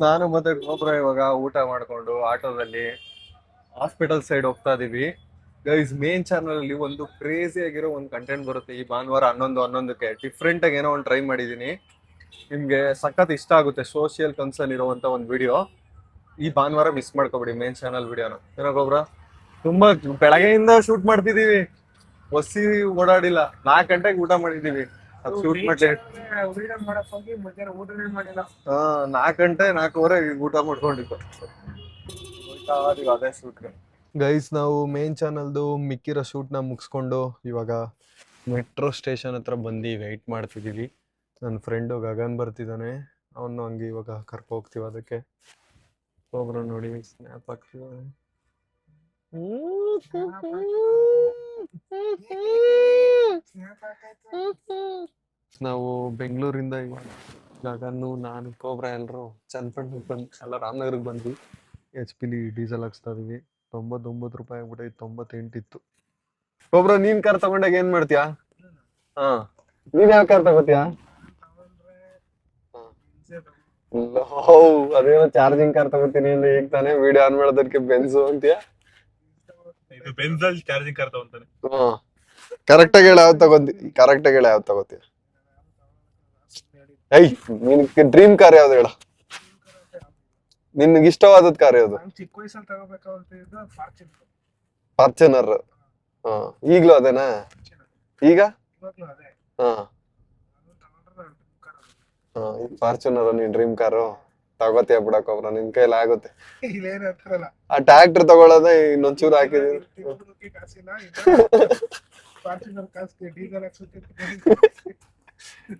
ನಾನು ಮತ್ತೆ ಗೊಬ್ಬರ ಇವಾಗ ಊಟ ಮಾಡ್ಕೊಂಡು ಆಟೋದಲ್ಲಿ ಹಾಸ್ಪಿಟಲ್ ಸೈಡ್ ಹೋಗ್ತಾ ಇದೀವಿ. ಗೈಸ್, ಮೇನ್ ಚಾನಲ್ ಅಲ್ಲಿ ಒಂದು ಕ್ರೇಜಿ ಆಗಿರೋ ಒಂದು ಕಂಟೆಂಟ್ ಬರುತ್ತೆ ಈ ಭಾನುವಾರ 11:11ಕ್ಕೆ. ಡಿಫ್ರೆಂಟ್ ಆಗಿ ಏನೋ ಒಂದು ಟ್ರೈ ಮಾಡಿದೀನಿ. ನಿಮ್ಗೆ ಸಖತ್ ಇಷ್ಟ ಆಗುತ್ತೆ. ಸೋಷಿಯಲ್ ಕನ್ಸರ್ನ್ ಇರುವಂತ ಒಂದು ವಿಡಿಯೋ. ಈ ಭಾನುವಾರ ಮಿಸ್ ಮಾಡ್ಕೊಬಿಡಿ ಮೇನ್ ಚಾನಲ್ ವಿಡಿಯೋನ. ಏನೋ ಗೊಬ್ಬರ ತುಂಬಾ ಬೆಳಗ್ಗೆಯಿಂದ ಶೂಟ್ ಮಾಡ್ತಿದೀವಿ, ಬಸ್ಸಿ ಓಡಾಡಿಲ್ಲ. 4 ಗಂಟೆಗೆ ಊಟ ಮಾಡಿದೀವಿ. ಅದು ಶೂಟ್ ಮಾಡಿ 4 ಗಂಟೆ 4:15 ಊಟ ಮಾಡ್ಕೊಂಡಿತ್ತು. ಅದೇ ಶೂಟ್ಗೆ ಗೈಸ್, ನಾವು ಮೇನ್ ಚಾನಲ್ದು ಮಿಕ್ಕಿರೋ ಶೂಟ್ನ ಮುಗಿಸ್ಕೊಂಡು ಇವಾಗ ಮೆಟ್ರೋ ಸ್ಟೇಷನ್ ಹತ್ರ ಬಂದು ವೆಯ್ಟ್ ಮಾಡ್ತಿದ್ದೀವಿ. ನನ್ನ ಫ್ರೆಂಡು ಗಗನ್ ಬರ್ತಿದ್ದಾನೆ. ಅವನು ಹಂಗೆ ಇವಾಗ ಕರ್ಕೊ ಹೋಗ್ತೀವಿ ಅದಕ್ಕೆ. ಒಬ್ರು ನೋಡಿ ಸ್ನ್ಯಾಪ್ ಹಾಕ್ತಿದ್ದಾರೆ. ನಾವು ಬೆಂಗಳೂರಿಂದ ಗಗನ್ನು ನಾನು ಕೋಬ್ರಾ ಎಲ್ಲರೂ ಚನ್ನಪಟ್ಟಣಕ್ಕೆ ಬಂದು ಎಲ್ಲ ರಾಮನಗರಕ್ಕೆ ಬಂದ್ವಿ. HP ಡೀಸೆಲ್ ಹಾಕ್ಸ್ತಾ ಇದೀವಿ. 99 ರೂಪಾಯಿ ಆಗ್ಬಿಟ್ಟೈತೆ, 98 ಇತ್ತು. ಕೋಬ್ರಾ ನೀನ್ ಕಾರ್ ತಗೊಂಡಾಗ ಏನ್ ಮಾಡ್ತೀಯಾ? ಹಾ, ನೀನ್ ಯಾವ ಕಾರ್ ತಗೋತೀಯಾ? ಅದೇನೋ ಚಾರ್ಜಿಂಗ್ ಕಾರ್ ತಗೋತೀನಿ ಅಂದ್ರೆ ಈಗ ತಾನೇ ವಿಡಿಯೋ ಆನ್ ಮಾಡೋದಕ್ಕೆ ಬೆನ್ಸು ಅಂತೀಯ. ಇದು ಬೆಂಜಲ್ ಚಾರ್ಜಿಂಗ್ ಕಾರ್ ತಗೊಂತಾನೆ. ಕರೆಕ್ಟ್ ಆಗಿ ಹೇಳಿ ಯಾವ್ದು ತಗೋತೀಯ? ಐ ನಿನ್ ಡ್ರೀಮ್ ಕಾರ್ ಯಾವ್ದು ಹೇಳ? ನಿನ್ಗೆ ಇಷ್ಟವಾದದ್ ಕಾರ್ ಯಾವ್ದು? ಚಿಕ್ಕ ವಯಸ್ಸಲ್ಲಿ ತಗೋಬೇಕಾಗಿದ್ದು ಫಾರ್ಚುನರ್. ಹಾ, ಈಗ್ಲೂ ಅದೇನಾ? ಈಗ ಅದೇ ಹಾ ಹಾ, ಫಾರ್ಚುನರ್ ನಿನ್ ಡ್ರೀಮ್ ಕಾರು ತಗೋತೀಯ ಬಿಡಕೋಬ್ರ, ನಿನ್ ಕೈಲಿ ಆಗುತ್ತೆ. ಆ ಟ್ರ್ಯಾಕ್ಟರ್ ತಗೊಳ್ಳೋದೇ ಇನ್ನೊಂಚೂರು ಹಾಕಿದೀನಿ.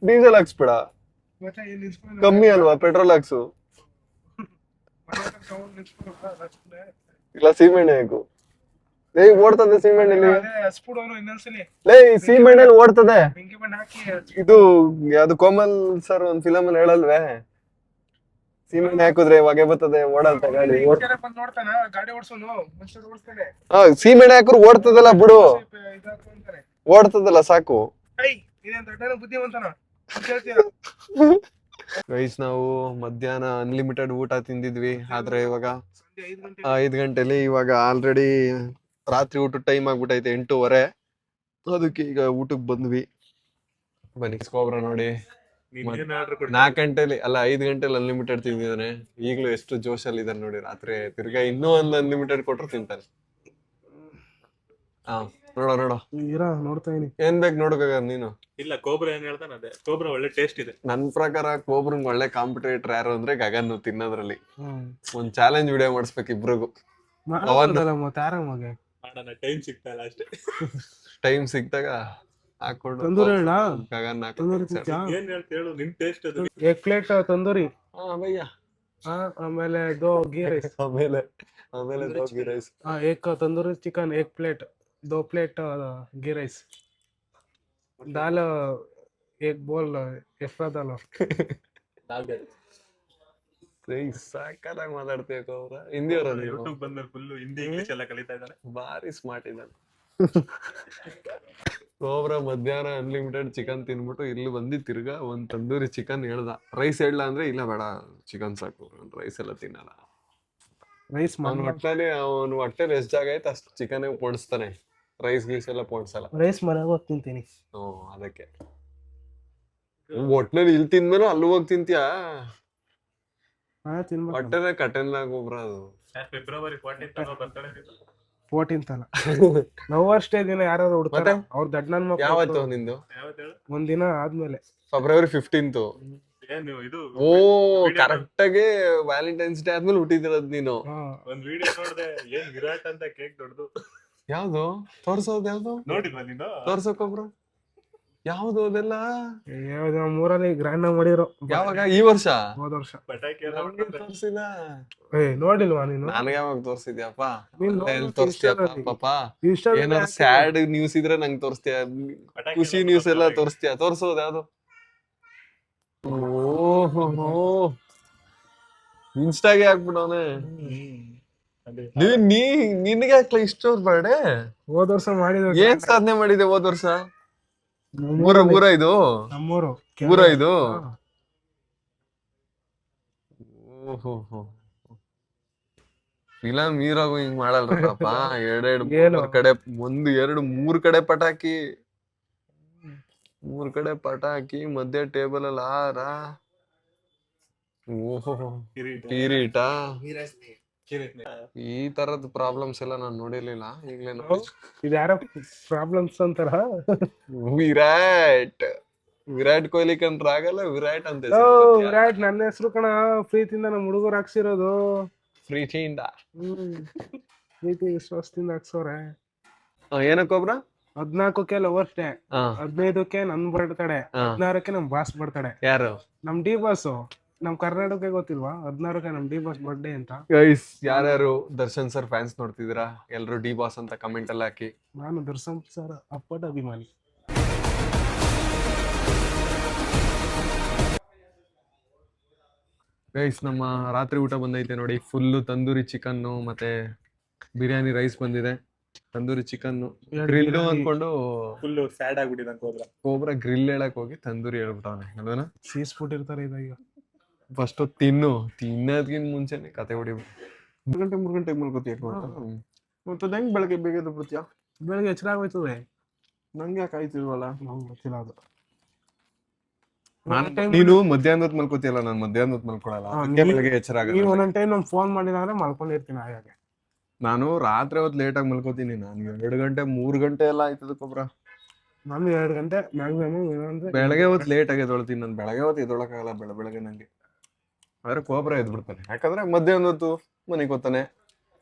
ಡೀಸೆಲ್ ಹಾಕ್ಸ್ಬಿಡ, ಕಮ್ಮಿ ಅಲ್ವಾ ಪೆಟ್ರೋಲ್ ಹಾಕ್ಸು. ಇಲ್ಲ ಸೀಮೆಣ್ಣೆ ಹಾಕು. ಲೇ ಓಡ್ತದೆ ಸೀಮೆಣ್ಣೆಲಿ. ಲೇ ಸೀಮೆಣ್ಣೆಲಿ ಓಡ್ತದೆ. ಇದು ಯಾವ್ದು ಕೋಮಲ್ ಸರ್ ಒಂದ್ ಫಿಲಮ್ ಅಲ್ಲಿ ಹೇಳಲ್ವೇ, ಸೀಮೆಣ್ಣೆ ಹಾಕಿದ್ರೆ ಹೊಗೆ ಬರ್ತದೆ ಓಡಲ್ತ ಗಾಡಿ. ಸೀಮೆಣ್ಣೆ ಹಾಕಿದ್ರೆ ಓಡ್ತದಲ್ಲ ಬಿಡು, ಓಡ್ತದಲ್ಲ ಸಾಕು. ಗೈಸ್ ನಾವು ಮಧ್ಯಾಹ್ನ ಅನ್ಲಿಮಿಟೆಡ್ ಊಟ ತಿಂದಿದ್ವಿ, ಆದ್ರೆ ಇವಾಗ 5 ಗಂಟೆಲಿ ಇವಾಗ ಆಲ್ರೆಡಿ ರಾತ್ರಿ ಊಟ ಟೈಮ್ ಆಗ್ಬಿಟ್ಟೈತೆ 8:30. ಅದಕ್ಕೆ ಈಗ ಊಟಕ್ಕೆ ಬಂದ್ವಿ. ಬನ್ನಿ ಕೋಬ್ರಾ ನೋಡಿ 4 ಗಂಟೆಲಿ ಅಲ್ಲ 5 ಗಂಟೆಲಿ ಅನ್ಲಿಮಿಟೆಡ್ ತಿಂದಿದ್ದಾನೆ. ಈಗ್ಲೂ ಎಷ್ಟು ಜೋಶಲ್ಲಿ ಇದಾನೆ ನೋಡಿ. ರಾತ್ರಿ ತಿರ್ಗಾ ಇನ್ನೂ ಒಂದು ಅನ್ಲಿಮಿಟೆಡ್ ಕೊಟ್ರು ತಿಂತಾನೆ. ಹಾ ನೋಡೋ ನೋಡ್ತಾ ಇದೀನಿ. ಏನ್ ಬೇಕು ನೋಡೋಕಾಗ ನೀನು. ಇಲ್ಲ ಕೋಬ್ರಾ ಏನ್ ಹೇಳ್ತಾನೆ ಅದೇ, ಕೋಬ್ರಾ ಒಳ್ಳೆ ಟೇಸ್ಟ್ ಇದೆ. ನನ್ ಪ್ರಕಾರ ಕೋಬ್ರಂಗ್ ಒಳ್ಳೆ ಕಾಂಪಿಟೇಟರ್ ಯಾರು ಅಂದ್ರೆ ಗಗನ್ ತಿನ್ನೋದ್ರಲ್ಲಿ. ಒಂದ್ ಚಾಲೆಂಜ್ ವಿಡಿಯೋ ಮಾಡಿಸ್ಬೇಕು ಇಬ್ರಿಗೂ. ಟೈಮ್ ಸಿಗ್ತಾ ಇಲ್ಲ ಅಷ್ಟೇ. ಟೈಮ್ ಸಿಕ್ತಾಗ ಹಾಕೊಂಡು ಗಗನ್ ಏನ್ ಹೇಳ್ತ ಹೇಳು, ನಿನ್ ಟೇಸ್ಟ್ ಅದು. Egg plate tandoori, bhaiya. ಆಮೇಲೆ ದೋ ಗೀ ರೈಸ್, ಆಮೇಲೆ ದೋ ಗೀ ರೈಸ್, एक तंदूरी चिकन, एक प्लेट, 2 प्लेट घी राइस, दाल एक बोल एक्स्ट्रा दाल. ಸಾಕಾಗಿ ಮಾತಾಡ್ತೀಯ ಕೋಬ್ರಾ. ಹಿಂದಿ ಅವರ ಯೂಟ್ಯೂಬ್ ಬಂದ್ಮೇಲೆ ಫುಲ್ ಹಿಂದಿ ಇಂಗ್ಲಿಷ್ ಎಲ್ಲ ಕಲಿತಾ ಇದ್ದಾನೆ. ಭಾರಿ ಸ್ಮಾರ್ಟ್ ಇದ್ದಾನೆ ಕೋಬ್ರಾ. ಮಧ್ಯಾಹ್ನ ಅನ್ಲಿಮಿಟೆಡ್ ಚಿಕನ್ ತಿನ್ಬಿಟ್ಟು ಇಲ್ಲಿ ಬಂದು ತಿರ್ಗಾ ಒಂದ್ ತಂದೂರಿ ಚಿಕನ್ ಹೇಳ್ದ. ರೈಸ್ ಹೇಳ ಅಂದ್ರೆ ಇಲ್ಲ ಬೇಡ ಚಿಕನ್ ಸಾಕು, ರೈಸ್ ಎಲ್ಲ ತಿನ್ನಲ್ಲ. ರೈಸ್ ಅವನು ಹೊಟ್ಟೆಲಿ ಎಷ್ಟು ಜಾಗ ಐತೆ ಅಷ್ಟು ಚಿಕನ್ ಪೋಣಿಸ್ತಾನೆ, ರೈಸ್ ಗೀಸ್ ಎಲ್ಲ ಪೋಣಿಸಲ್ಲ. ರೈಸ್ ಮನೆಗೆ ಹೋಗಿ ತಿಂತೀನಿ. ಅದಕ್ಕೆ ಹೊಟ್ಟೆಲಿ ಇಲ್ಲಿ ತಿಂದ್ಮೇಲೆ ಅಲ್ಲಿ ಹೋಗಿ ತಿಂತೀಯಾ? ಹೊಟ್ಟೆನೆ ಕಟೆನ್ಲಾಗ ಹೋಗ್ರ ಅದು. ಫೆಬ್ರವರಿ 14th ಅಲ್ಲ, ನವಂಬರ್ ಸ್ಟೇ ದಿನ ಯಾರು ಹುಡ್ತಾರೆ ಅವ್ರ ದಡ್ಡನ್ ಮಕ್ಕಳು. ಯಾವತ್ತು ನಿಂದು? ಒಂದಿನ ಆದ್ಮೇಲೆ ಫೆಬ್ರವರಿ 15th. ಓ ಕರೆಕ್ಟ್ ಆಗಿ ವ್ಯಾಲೆಂಟೈನ್ಸ್ ಡೇ ಆದ್ಮೇಲೆ ಹುಟ್ಟಿದಿರೋದ್ ನೀನು. ಒಂದ್ ವಿಡಿಯೋ ನೋಡ್ದೆ, ಏನ್ ವಿರಾಟ್ ಅಂತ ಕೇಕ್ ದೊಡ್ಡದು. ಯಾವ್ದು ತೋರ್ಸೋದ್? ಯಾವ್ದು ನೋಡಿಲ್ವಾ ನೀನು? ತೋರ್ಸೋಕೊಬ್ರು. ಯಾವ್ದು ಅದೆಲ್ಲ? ಮೂರಲ್ಲಿ ಗ್ರ್ಯಾಂಡ್ ಆಗಿ ಮಾಡಿರೋ. ಯಾವಾಗ? ಈ ವರ್ಷ? ಹೋದ ವರ್ಷ. ಪಟಾಕಿ ತೋರ್ಸಿಲ್ಲ. ನೋಡಿಲ್ವಾ ನೀನು? ನನಗೆ ಯಾವಾಗ ತೋರ್ಸಿದ್ಯಪ್ಪ? ತೋರ್ಸ್ತೀಯಪ್ಪ? ಏನಾದ್ರು ಸ್ಯಾಡ್ ನ್ಯೂಸ್ ಇದ್ರೆ ನಂಗೆ ತೋರ್ಸ್ತೀಯ, ಖುಷಿ ನ್ಯೂಸ್ ಎಲ್ಲ ತೋರ್ಸ್ತೀಯ? ತೋರ್ಸೋದ್ ಯಾವ್ದು? ಓಹೋ ಇನ್ಸ್ಟಾಗೆ ಹಾಕ್ಬಿಡವನೆ. ನಿನ್ಗೆ ಹಾಕ್ಲ ಇಷ್ಟೊಂದು ಬರ್ಡೆ? ಹೋದ ವರ್ಷ ಮಾಡಿದ. ಏನ್ ಸಾಧನೆ ಮಾಡಿದೆ ಹೋದ ವರ್ಷ? ಊರ ಇದು ನಮ್ಮೂರು ಊರ ಇದು. ಓಹೋ ಫಿಲಂ ಹೀರೋಗು ಹಿಂಗ್ ಮಾಡಲ್ರಪ್ಪ. ಎರಡೆರಡು ಕಡೆ, 1 2 3 ಕಡೆ ಪಟಾಕಿ, 3 ಕಡೆ ಪಟಾಕಿ, ಮಧ್ಯ ಟೇಬಲ್ ಅಲ್ಲಿ ಹಾರ. ಓಹೋ ಕಿರೀಟ. ಈ ತರದ್ ಪ್ರಾಬ್ಲಮ್ಸ್ ಎಲ್ಲ ನಾನ್ ನೋಡಿರ್ಲಿಲ್ಲ. ಈಗ್ಲೇ ಇದು ಯಾರ ಪ್ರಾಬ್ಲಮ್ಸ್ ಅಂತಾರ? ವಿರಾಟ್ ಕೊಹ್ಲಿ ಕಂಡ್ರ ಆಗಲ್ಲ, ವಿರಾಟ್ ಅಂತ. ವಿರಾಟ್ ನನ್ನ ಹೆಸರು ಕಣ, ಪ್ರೀತಿಯಿಂದ ನಮ್ಮ ಹುಡುಗರು ಹಾಕ್ಸಿರೋದು. ಪ್ರೀತಿಯಿಂದ ಪ್ರೀತಿ ವಿಶ್ವಾಸದಿಂದ ಹಾಕ್ಸೋರೆ. ಏನಕ್ಕೊಬ್ರ 14ಕ್ಕೆ ಲವರ್ಸ್ ಡೇ, 15ಕ್ಕೆ ನನ್ ಬರ್ತಡೆ, 16ಕ್ಕೆ ನಮ್ ಬಾಸ್ ಬರ್ತಡೆ. ಯಾರು? ನಮ್ ಡಿ ಬಾಸ್. ನಮ್ ಕರ್ನಾಟಕ ಗೊತ್ತಿಲ್ವಾ 16ಕ್ಕೆ ನಮ್ ಡಿ ಬಾಸ್ ಬರ್ಡೇ ಅಂತ. ಗೈಸ್ ಯಾರ್ಯಾರು ದರ್ಶನ್ ಸರ್ ಫ್ಯಾನ್ಸ್ ನೋಡ್ತಿದ್ದೀರಾ ಎಲ್ರು ಡಿ ಬಾಸ್ ಅಂತ ಕಮೆಂಟ್ ಅಲ್ಲಿ ಹಾಕಿ. ನಾನು ದರ್ಶನ್ ಸರ್ ಅಪ್ಪಟ ಅಭಿಮಾನಿ. ಗೈಸ್ ನಮ್ಮ ರಾತ್ರಿ ಊಟ ಬಂದೈತೆ ನೋಡಿ, ಫುಲ್ಲು ತಂದೂರಿ ಚಿಕನ್ನು ಮತ್ತೆ ಬಿರಿಯಾನಿ ರೈಸ್ ಬಂದಿದೆ. ತಂದೂರಿ ಚಿಕನ್ನು ಗ್ರಿಲ್ ಅನ್ಕೊಂಡು ಫುಲ್ ಸ್ಯಾಡ್ ಆಗ್ಬಿಟ್ಟಿದೆ ಹೋದ್ರ. ಕೋಬ್ರಾ ಗ್ರಿಲ್ ಹೇಳಕ್ ಹೋಗಿ ತಂದೂರಿ ಹೇಳ್ಬಿಟ್ಟವನೆ. ಅದನ್ನ ಸೀಸ್ಬಿಟ್ಟಿರ್ತಾರೆ ಇದಾಗ. ಫಸ್ಟ್ ತಿನ್ನೋದ್ಕಿಂತ ಮುಂಚೆನೆ ಕತೆ ಹೊಡಿಬೇಕು. 3 ಗಂಟೆಗೆ ಮಲ್ಕೋತೀಯ ಮತ್ತೆ ಹೆಂಗ್ ಬೆಳಗ್ಗೆ ಬೇಗ ಎದ್ದು ಬಿಡ್ತೀಯ? ಬೆಳಗ್ಗೆ ಎಚ್ಚರ ಆಗೋಯ್ತದೆ. ನಂಗೆ ಯಾಕೆ ಆಯ್ತಿಲ್ವಲ್ಲ? ನಂಗೆ ಗೊತ್ತಿಲ್ಲ ಅದು. ನೀನು ಮಧ್ಯಾಹ್ನ ಹೊತ್ತು ಮಲ್ಕೋತಿಯಲ್ಲ, ನಾನು ಮಧ್ಯಾಹ್ನ ಹೊತ್ತು ಮಲ್ಕೊಳಲ್ಲ, ಅದಕ್ಕೆ ಬೆಳಗ್ಗೆ ಎಚ್ಚರ ನೀವು ಆಗಲ್ಲ. ಒಂದೊಂದ್ ಟೈಮ್ ನಮ್ಗೆ ಫೋನ್ ಮಾಡಿಲ್ಲ ಅಂದ್ರೆ ಮಲ್ಕೊಂಡಿರ್ತೀನಿ ಹಾಗೆ. ನಾನು ರಾತ್ರಿ ಹೊತ್ತು ಲೇಟ್ ಆಗಿ ಮಲ್ಕೋತೀನಿ. ನಾನು 2 ಗಂಟೆ 3 ಗಂಟೆ ಎಲ್ಲ ಆಯ್ತದ ಕೊಬ್ರ. ನಾನು 2 ಗಂಟೆ ಮ್ಯಾಕ್ಸಿಮಮ್. ಬೆಳಗ್ಗೆ ಹೊತ್ತು ಲೇಟ್ ಆಗಿ ಎದ್ದೊಳ್ತೀನಿ ನಾನು. ಬೆಳಗ್ಗೆ ಹೊತ್ತು ಎದ್ದೊಳಕ್ಕಾಗಲ್ಲ ಬೆಳಗ್ಗೆ ನಂಗೆ. ಆದ್ರೆ ಕೋಬ್ರ ಎದ್ಬಿಡ್ತಾನೆ, ಯಾಕಂದ್ರೆ ಮಧ್ಯಾಹ್ನ ಹೊತ್ತು ಮನೆಗೆ ಹೋಗ್ತಾನೆ.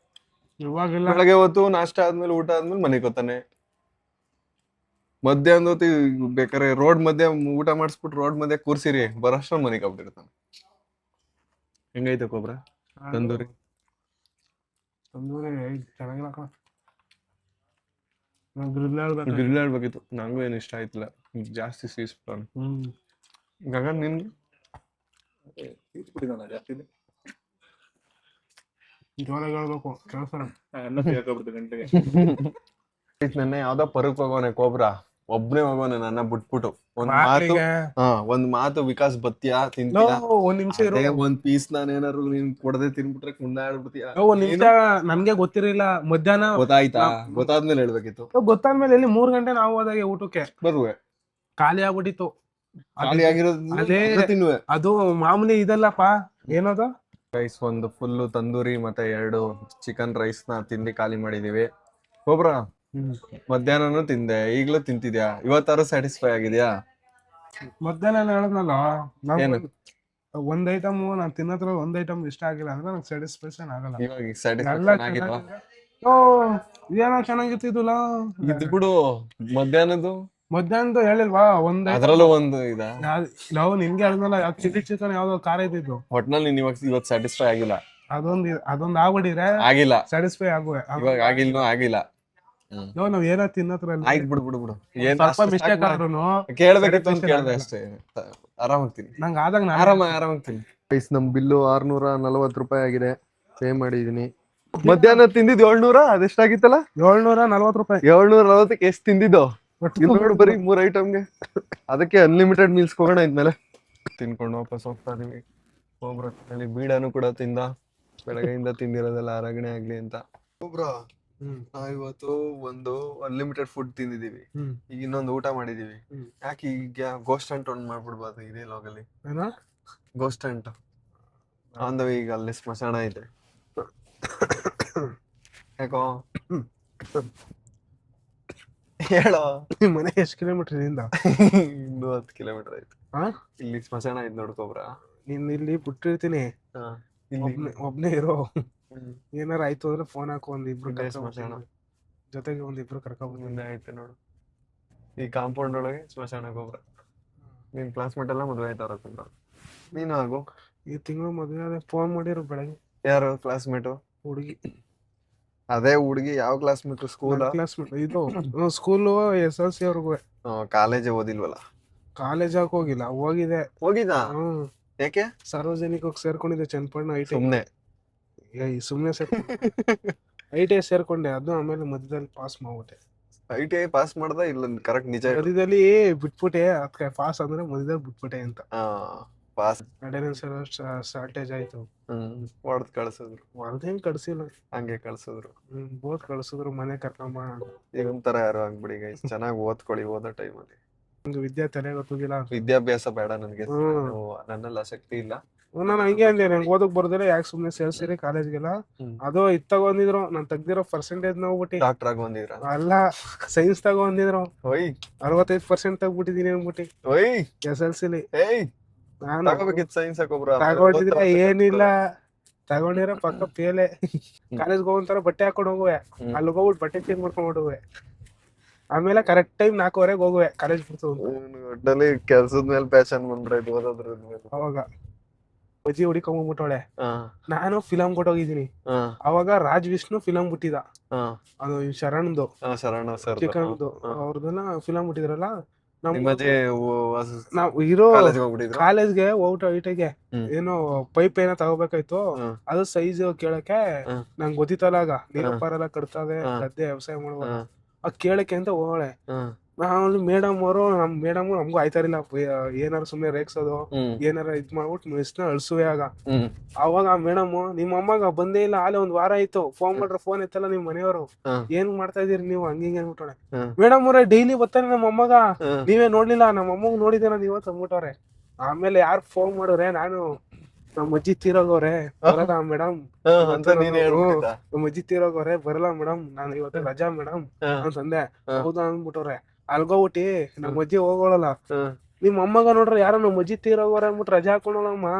ಇವಾಗಿಲ್ಲ. ಬೆಳಗ್ಗೆ ಹೊತ್ತು ನಾಷ್ಟ ಆದ್ಮೇಲೆ ಊಟ ಆದ್ಮೇಲೆ ಮನೆಗೆ ಹೋಗ್ತಾನೆ. ಮಧ್ಯಾಹ್ನ ಹೊತ್ತು ಬೇಕಾದ್ರೆ ರೋಡ್ ಮಧ್ಯೆ ಊಟ ಮಾಡಿಸ್ಬಿಟ್ಟು ರೋಡ್ ಮಧ್ಯೆ ಕೂರ್ಸಿರಿ ಬರೋಷ್ಟ ಮನೆಗೆ ಹೋಗ್ಬಿಟ್ಟಿರ್ತಾನೆ. ಹೆಂಗೈತೆ ಕೋಬ್ರ ತಂದೂರಿ? ತಂದೂರಿ ಚೆನ್ನಾಗಿಲ್ಲ ಕಣ. ಗ್ರಿಲ್ ಹೇಳ್ಬೇಕು. ಗ್ರಿಲ್ ಹೇಳ್ಬೇಕಿತ್ತು, ನಂಗೂ ಏನು ಇಷ್ಟ ಆಯ್ತಿಲ್ಲ, ಜಾಸ್ತಿ ಸೀಸ್ಬಿಟ್ಟು. ಗಗನ್ ನಿನ್ಗೆ ಜಾಸ್ತಿ ಜೋರಾಗಿ ಹೇಳ್ಬೇಕು ಕೆಲಸ. ಅನ್ನ ತಿಳ್ಕೊಬಿಡ್ತು ಗಂಟೆಗೆ. ನೆನ್ನೆ ಯಾವ್ದೋ ಪರಕ್ ಹೋಗೋನೆ ಕೋಬ್ರ, ಒಬ್ನೇ ಹೋಗೋನೆ ನನ್ನ ಬಿಟ್ಬಿಟ್ಟು. ಒಂದ್ ಮಾತು ವಿಕಾಸ್ ಬತ್ತೀಯಾ ತಿಂತೀಯಾ? ಒಂದ್ ನಿಮಿಷ ಇರು. ಒಂದ್ ಪೀಸ್ ನಾನೇನಾರು ನೀನ್ ಕೊಡದೆ ತಿನ್ಬಿಟ್ರೆ ಕುಂದಾಡ್ಬಿಡ್ತೀಯ. ಒಂದ್ ನಿಮಿಷ ನನ್ಗೆ ಗೊತ್ತಿರಲಿಲ್ಲ. ಮಧ್ಯಾಹ್ನ ಗೊತ್ತಾಯ್ತಾ? ಗೊತ್ತಾದ್ಮೇಲೆ ಹೇಳ್ಬೇಕಿತ್ತು. ಗೊತ್ತಾದ್ಮೇಲೆ ಎಲ್ಲಿ 3 ಗಂಟೆ ನಾವು ಹೋದಾಗೆ ಊಟಕ್ಕೆ ಬರುವೆ ಖಾಲಿ ಆಗ್ಬಿಟ್ಟಿತ್ತು. ಖಾಲಿ ಆಗಿರೋದು ಅದೇ ತಿನ್ನುವೆ. ಅದು ಮಾಮೂಲಿ ಇದಲ್ಲಪ್ಪ. ಏನದು ರೈಸ್ ಒಂದು ಫುಲ್ಲು ತಂದೂರಿ ಮತ್ತೆ 2 ಚಿಕನ್ ರೈಸ್ ನ ತಿಂದು ಖಾಲಿ ಮಾಡಿದೀವಿ. ಕೋಬ್ರ ಮಧ್ಯಾಹ್ನನೂ ತಿಂದೆ, ಈಗ್ಲೂ ತಿಂತಿದ್ಯಾ? ಇವತ್ತಾರು ಸ್ಯಾಟಿಸ್ಫೈ ಆಗಿದ್ಯಾ? ಮಧ್ಯಾಹ್ನ ಹೇಳದ್ನಲ್ಲ, ಏನು? ಒಂದ್ ಐಟಮ್ ನಾನ್ ತಿನ್ನತ್ರ ಒಂದ್ ಐಟಮ್ ಇಷ್ಟ ಆಗಿಲ್ಲ ಅಂದ್ರೆ ನಂಗೆ ಸ್ಯಾಟಿಸ್ಫ್ಯಾಕ್ಷನ್ ಆಗಲ್ಲ. ಇವಾಗ ಎಲ್ಲ ಸ್ಯಾಟಿಸ್ಫ್ಯಾಕ್ಷನ್ ಆಗಿಲ್ವಾ? ಏನೋ ಚೆನ್ನಾಗಿತ್ತಿದ್ದಿಲ್ಲ. ಇದ್ ಬಿಡು, ಮಧ್ಯಾಹ್ನದ್ದು ಮಧ್ಯಾಹ್ನದ್ದು ಹೇಳಿಲ್ವಾ? ಅದ್ರಲ್ಲೂ ಒಂದು ಇದ ನಾವು ನಿನ್ಗೆ ಹೇಳಿದ್ನಲ್ಲ, ಚಿಲ್ಲಿ ಚಿಕನ್ ಯಾವ್ದೋ ಖಾರ ಇದ್ದಿದ್ದು. ಒಟ್ನಲ್ಲಿ ನೀನ್ ಇವತ್ತು ಸ್ಯಾಟಿಸ್ಫೈ ಆಗಿಲ್ಲ. ಅದೊಂದ್ ಆಗ್ಬಿಟ್ಟಿದ್ರೆ ಆಗಿಲ್ಲ, ಸ್ಯಾಟಿಸ್ಫೈ ಆಗುವೆ. ಇವಾಗ ಆಗಿಲ್ಲ. ನಾವ್ ಏನೋ ತಿನ್ನತ್ರಲ್ಲಿ ಆಯ್ತು ಬಿಡು. ಏನ್ ಸ್ವಲ್ಪ ಮಿಸ್ಟೇಕ್ ಆದ್ರೂನು ಕೇಳ್ಬೇಕಿತ್ತು ಅಂತ ಕೇಳ್ದೆ ಅಷ್ಟೇ. ಆರಾಮಾಗ್ತೀನಿ, ನಂಗೆ ಆದಾಗ ಆರಾಮಾಗ್ತೀನಿ. ಗೈಸ್ ನಮ್ ಬಿಲ್ಲು 640 ರೂಪಾಯಿ ಆಗಿದೆ, ಪೇ ಮಾಡಿದೀನಿ. ಮಧ್ಯಾಹ್ನ ತಿಂದಿದ್ದು 700, ಅದೆಷ್ಟಾಗಿತ್ತಲ್ಲ? 740 ರೂಪಾಯಿ. 740ಕ್ಕೆ ಎಷ್ಟು ತಿಂದಿದ್ದು? ಇಲ್ಲಿ ನೋಡು, ಬರೀ 3 ಐಟಮ್ಗೆ. ಅದಕ್ಕೆ ಅನ್ಲಿಮಿಟೆಡ್ ಮೀಲ್ಸ್ ಹೋಗೋಣ ಇದ್ಮೇಲೆ. ತಿನ್ಕೊಂಡು ವಾಪಸ್ ಹೋಗ್ತಾ ಇದೀವಿ. ಹೋಗ್ಬರಲ್ಲಿ ಬೀಡಾನು ಕೂಡ ತಿಂದ, ಬೆಳಗ್ಗೆಯಿಂದ ತಿಂದಿರೋದೆಲ್ಲ ಅರಗಣೆ ಆಗ್ಲಿ ಅಂತ. ನಾವಿವತ್ತು ಒಂದು ಅನ್ಲಿಮಿಟೆಡ್ ಫುಡ್ ತಿಂದಿದೀವಿ, ಈಗ ಇನ್ನೊಂದು ಊಟ ಮಾಡಿದೀವಿ. ಯಾಕೆ ಈಗ ಗೋಸ್ಟ್ ಹಂಟ್ ಒಂದ್ ಮಾಡ್ಬಿಡ್ಬಾರ್ದು ಇದೇ ಲಾಗಲ್ಲಿ? ಗೋಸ್ಟ್ ಹಂಟ್ ಅಂದವ ಈಗ ಅಲ್ಲಿ ಸ್ಮಶಾನ ಐತೆ. ಯಾಕೋ ಹೇಳೋ, ನಿಮ್ ಮನೆ ಎಷ್ಟು ಕಿಲೋಮೀಟರ್ ಇಂದ? ಇನ್ನೂ 10 ಕಿಲೋಮೀಟರ್ ಆಯ್ತು. ಇಲ್ಲಿ ಸ್ಮಶಾನ ಐತ್ ನೋಡ್ಕೊಬ್ರ. ನೀನ್ ಇಲ್ಲಿ ಬಿಟ್ಟಿರ್ತೀನಿ, ಒಬ್ನೇ ಇರೋ. ಏನಾರ ಆಯ್ತು ಅಂದ್ರೆ ಫೋನ್ ಹಾಕು, ಒಂದಿಬ್ರು ಸ್ಮಶಾನ ಜೊತೆಗೆ ಒಂದಿಬ್ರು ಕರ್ಕೊಂಡ್ ಮುಂದೆ ಐತೆ ನೋಡು. ಈ ಕಾಂಪೌಂಡ್ ಒಳಗೆ ಸ್ಮಶಾನ ಗೊಬ್ರ. ನಿನ್ ಕ್ಲಾಸ್ಮೇಟ್ ಎಲ್ಲ ಮದ್ವೆ ಆಯ್ತಾರ. ನೀನು ಆಗು. ಈ ತಿಂಗಳು ಮದ್ವೆ ಫೋನ್ ಮಾಡಿರು ಬೆಳಗ್ಗೆ. ಯಾರು ಕ್ಲಾಸ್ಮೇಟು? ಹುಡುಗಿ. ಅದೇ ಹುಡುಗಿ ಯಾವ ಕ್ಲಾಸ್ಮೇಟ್? School classmate. ಇದು ಸ್ಕೂಲು SLC ಅವ್ರಿಗೂ. ಕಾಲೇಜ್ ಓದಿಲ್ವಲ್ಲ? ಕಾಲೇಜ್ ಹಾಕಿ ಹೋಗಿಲ್ಲ, ಹೋಗಿದ. ಯಾಕೆ? ಸಾರ್ವಜನಿಕಕ್ಕೆ ಸೇರ್ಕೊಂಡಿದ್ದೆ ಚನ್ನಪಣ್ಣ ಐಟಿ. ಸುಮ್ನೆ ಐಟಿ ಸೇರ್ಕೊಂಡೆ, ಅದು ಆಮೇಲೆ ಮಧ್ಯದಲ್ಲಿ ಪಾಸ್ ಮಾಡ್ಬಿಟ್ಟೆ. ITI ಪಾಸ್ ಮಾಡ್ದ ಇಲ್ಲ? ಕರೆಕ್ಟ್ ನಿಜ. ಮಧ್ಯದಲ್ಲಿ ಬಿಟ್ಬಿಟ್ಟೆ, ಅದಕ್ಕೆ ಪಾಸ್ ಅಂದ್ರೆ ಮಧ್ಯದಲ್ಲಿ ಬಿಟ್ಬಿಟ್ಟೆ ಅಂತ. ಪಾಸ್ ಅಟೆಂಡೆನ್ಸ್ ಶಾರ್ಟೇಜ್ ಆಯ್ತು. ಹೊಡೆದ್ ಕಳ್ಸಿದ್ರು. ಹೊರದೇನ್ ಕಳ್ಸಿಲ್ಲ, ಹಂಗೆ ಕಳ್ಸಿದ್ರು. ಬೋತ್ ಕಳ್ಸಿದ್ರು. ಮನೆ ಕರ್ಕೊಂಬ. ಈಗ ಒಂಥರ ಯಾರು ಆಗ್ಬಿಡಿ ಗೈಸ್. ಚೆನ್ನಾಗಿ ಓದ್ಕೊಳ್ಳಿ, ಓದೋ ಟೈಮಲ್ಲಿ. ನಂಗೆ ವಿದ್ಯೆ ತಲೆ ಗೊತ್ತಿಲ್ಲ. ವಿದ್ಯಾಭ್ಯಾಸ ಬೇಡ ನನ್ಗೆ, ನನ್ನಲ್ಲಿ ಆಸಕ್ತಿ ಇಲ್ಲ. ನಾನು ಹಂಗೆ ಅಂದೆ, ನಂಗೆ ಓದಕ್ ಬರ್ದಿಲ್ಲ, ಯಾಕೆ ಸುಮ್ನೆ ಸೇರ್ಸಿರಿ ಕಾಲೇಜ್ಗೆಲ್ಲ. ಅದು ಇದ್ ತಗೊಂಡಿದ್ರು, ನಾನ್ ತೆಗ್ದಿರೋ ಪರ್ಸೆಂಟೇಜ್ ನೋಡ್ಬಿಟ್ಟು. ಡಾಕ್ಟರ್ ಆಗಿ ಬಂದಿದ್ರ? ಅಲ್ಲ, ಸೈನ್ಸ್ ತಗೊಂಡಿದ್ರು. 65% ತೆಗ್ಬಿಟ್ಟಿದೀನಿ ಅನ್ಬಿಟ್ಟು SLC ಲಿ. ಸೈನ್ಸ್ ತಗೊಂಡಿದ್ರೆ ಏನಿಲ್ಲ, ತಗೊಂಡಿರೋ ಪಕ್ಕ ಪೇಲೆ. ಕಾಲೇಜ್ಗೆ ಹೋಗಂತಾರ ಬಟ್ಟೆ ಹಾಕೊಂಡು ಹೋಗುವೆ, ಅಲ್ಲಿ ಹೋಗ್ಬಿಟ್ಟು ಬಟ್ಟೆ ಚೇಂಜ್ ಮಾಡ್ಕೊಂಡು ಹೋಗುವೆ. ಆಮೇಲೆ ಕರೆಕ್ಟ್ ಟೈಮ್ 4:15 ಹೋಗುವೆ ಕಾಲೇಜ್ ಬಿಡ್ತು. ಒಟ್ಟಲ್ಲಿ ಕೆಲ್ಸದ ಮೇಲೆ ಪ್ಯಾಷನ್ ಬಂದ್ರೆ ಓದೋದ್ರ ಅವಾಗ ಅಜ್ಜಿ ಹುಡಿಕೊಂಡ್ಬಿಟ್ಟವಳೆ. ಹಾ ನಾನು ಫಿಲಮ್ ಕೊಟ್ಟೋಗಿದ್ದೀನಿ. ಹಾ ಅವಾಗ ರಾಜ್ ವಿಷ್ಣು ಫಿಲಮ್ ಬಿಟ್ಟಿದ, ಹಾ ಅದು ಶರಣ್ದು ಶರಣ ಸರ್ ಚಿಕನ್ದು ಅವ್ರದೆಲ್ಲ ಫಿಲಮ್ ಬಿಟ್ಟಿದ್ರಲ್ಲ. ನಿಮ್ಮಜ್ಜಿ ನಾವ್ ಇರೋ ಕಾಲೇಜ್ಗೆ ಹೋಗ್ಬಿಟ್ಟಿದ್ರು. ಕಾಲೇಜ್ಗೆ ಐಟಿಗೆ ಹ್ಮ್. ಏನೋ ಪೈಪ್ ಏನೋ ತಗೋಬೇಕಾಯ್ತು. ಹ್ಮ್. ಅದು ಸೈಜ್ ಕೇಳಕ್ಕೆ ಹ್ಮ್. ನಂಗೆ ಗೊತ್ತಿತ್ತಲ್ಲ ಆಗ ನೀರಪ್ಪಾರೆಲ್ಲ ಕಟ್ತದೆ ಗದ್ದೆ ವ್ಯವಸಾಯ ಮಾಡುವಾಗ. ಅದ್ ಕೇಳಕ್ಕೆ ಅಂತ ಹೋಗಳೆ. ನಾವು ಮೇಡಮ್ ಅವರು ಮೇಡಮ್ ನಮ್ಗೂ ಆಯ್ತಾರಿಲ್ಲ, ಏನಾರು ಸುಮ್ನೆ ರೇಗ್ಸೋದು ಏನಾರ ಇದ್ ಮಾಡ್ಬಿಟ್ಟು ಮಿಸ್ನ ಅಳ್ಸುವೆ. ಆಗ ಅವಾಗ ಆ ಮೇಡಮ್ ನಿಮ್ಮ ಅಮ್ಮಗ ಬಂದೇ ಇಲ್ಲ, ಆಲೆ ಒಂದ್ ವಾರ ಆಯ್ತು, ಫೋನ್ ಮಾಡ್ರೆ ಫೋನ್ ಎತ್ತಲ್ಲ ನಿಮ್ ಮನೆಯವರು, ಏನ್ ಮಾಡ್ತಾ ಇದೀರಿ ನೀವು ಹಂಗಿಂಗ್ ಅನ್ಬಿಟ್ಟವ್ರೆ. ಮೇಡಮ್ ಅವ್ರೆ ಡೈಲಿ ಬರ್ತಾನೆ ನಮ್ಮ ಅಮ್ಮಗ, ನೀವೇ ನೋಡ್ಲಿಲ್ಲ, ನಮ್ಮ ಅಮ್ಮಗ್ ನೋಡಿದೆ ನಾನು ಇವತ್ತು ಅಂದ್ಬಿಟ್ಟವ್ರೆ. ಆಮೇಲೆ ಯಾರು ಫೋನ್ ಮಾಡೋರೆ, ನಾನು ನಮ್ಮ ಅಜ್ಜಿ ತೀರೋಗವ್ರೆ ಬರಲ್ಲ ಮೇಡಮ್, ನಮ್ಮ ಅಜ್ಜಿ ತೀರೋಗವ್ರೆ ಬರಲ್ಲ ಮೇಡಮ್, ನಾನು ಇವತ್ತು ರಜಾ ಮೇಡಮ್ ಅಂತಂದೆ. ಹೌದಾ ಅಂದ್ಬಿಟ್ಟವ್ರೆ. ಅಲ್ಗೋಬಿಟ್ಟಿ ನಮ್ಮ ಅಜ್ಜಿ ಹೋಗೋಳಲ್ಲ, ನಿಮ್ ಅಮ್ಮಗ ನೋಡ್ರಿ ಯಾರೋ ನಮ್ಮ ಅಜ್ಜಿ ತೀರೋಗವ್ರೆ ಅಂದ್ಬಿಟ್ಟು ರಜಾ ಹಾಕೊಂಡೋಳಮ್ಮ,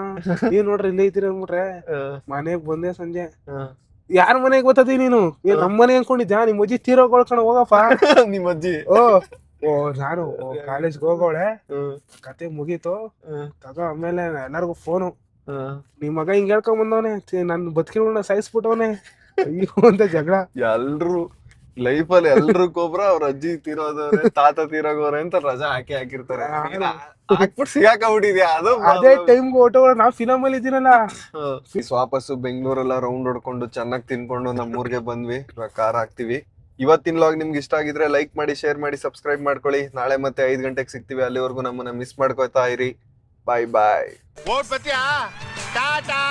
ನೀವ್ ನೋಡ್ರಿ ಇಲ್ಲೇ ಇದ್ದೀರಿ ಅಂದ್ಬಿಟ್ರೆ. ಮನೆಗ್ ಬಂದೆ ಸಂಜೆ, ಯಾರ ಮನೆಗ್ ಗೊತ್ತದಿ ನೀನು, ನಮ್ ಮನೆ ಅನ್ಕೊಂಡಿದ್ಯಾ, ನಿಮ್ ಅಜ್ಜಿ ತೀರೋಗೋಳ್ಕಣ ಹೋಗಪ್ಪ. ನಿಮ್ಮ ಅಜ್ಜಿ ಓ ನಾನು ಕಾಲೇಜ್ಗೆ ಹೋಗೋಳೆ, ಕತೆ ಮುಗೀತು ತಗೋ. ಆಮೇಲೆ ಎಲ್ಲಾರ್ಗು ಫೋನು, ನಿಮ್ ಮಗ ಹಿಂಗ್ ಹೇಳ್ಕೊಂಡ್ ಬಂದವನೆ, ನನ್ ಬದುಕಿನ ಸಾಯಿಸ್ಬಿಟ್ಟವನೆ ಅಯ್ಯೋ ಅಂತ ಜಗಳ. ಎಲ್ರು ಲೈಫಲ್ಲಿ ಎಲ್ರು ಕೊಬ್ರ ಅವ್ರ ಅಜ್ಜಿ ತೀರೋದವ್ರೆ ತಾತ ತೀರೋಗವ್ರೆ ಅಂತ ರಜಾ ಹಾಕಿರ್ತಾರೆ. ಹಾಕ್ಬಿಟ್ಟು ಸಿಗಾಕಬಿಟ್ಟಿದ್ಯಾ, ಅದು ಅದೇ ಟೈಮ್ಗೆ ಓಟೋಗಳು. ನಾವ್ ಫಿಲಮ್ ಅಲ್ಲಿ ಇದ್ದೀನಲ್ಲ, ವಾಪಸ್ಸು ಬೆಂಗಳೂರೆಲ್ಲ ರೌಂಡ್ ಹೊಡ್ಕೊಂಡು ಚೆನ್ನಾಗಿ ತಿನ್ಕೊಂಡು ನಮ್ಮೂರ್ಗೆ ಬಂದ್ವಿ. ಕಾರ್ ಹಾಕ್ತಿವಿ. ಇವತ್ತಿನ ವ್ಲಾಗ್ ನಿಮ್ಗೆ ಇಷ್ಟ ಆಗಿದ್ರೆ ಲೈಕ್ ಮಾಡಿ, ಶೇರ್ ಮಾಡಿ, ಸಬ್ಸ್ಕ್ರೈಬ್ ಮಾಡ್ಕೊಳ್ಳಿ. ನಾಳೆ ಮತ್ತೆ 5 ಗಂಟೆಗೆ ಸಿಗ್ತೀವಿ. ಅಲ್ಲಿವರೆಗೂ ನಮ್ಮನ್ನ ಮಿಸ್ ಮಾಡ್ಕೋತಾ ಇರಿ. ಬಾಯ್ ಬಾಯ್. ಟಾಟಾ.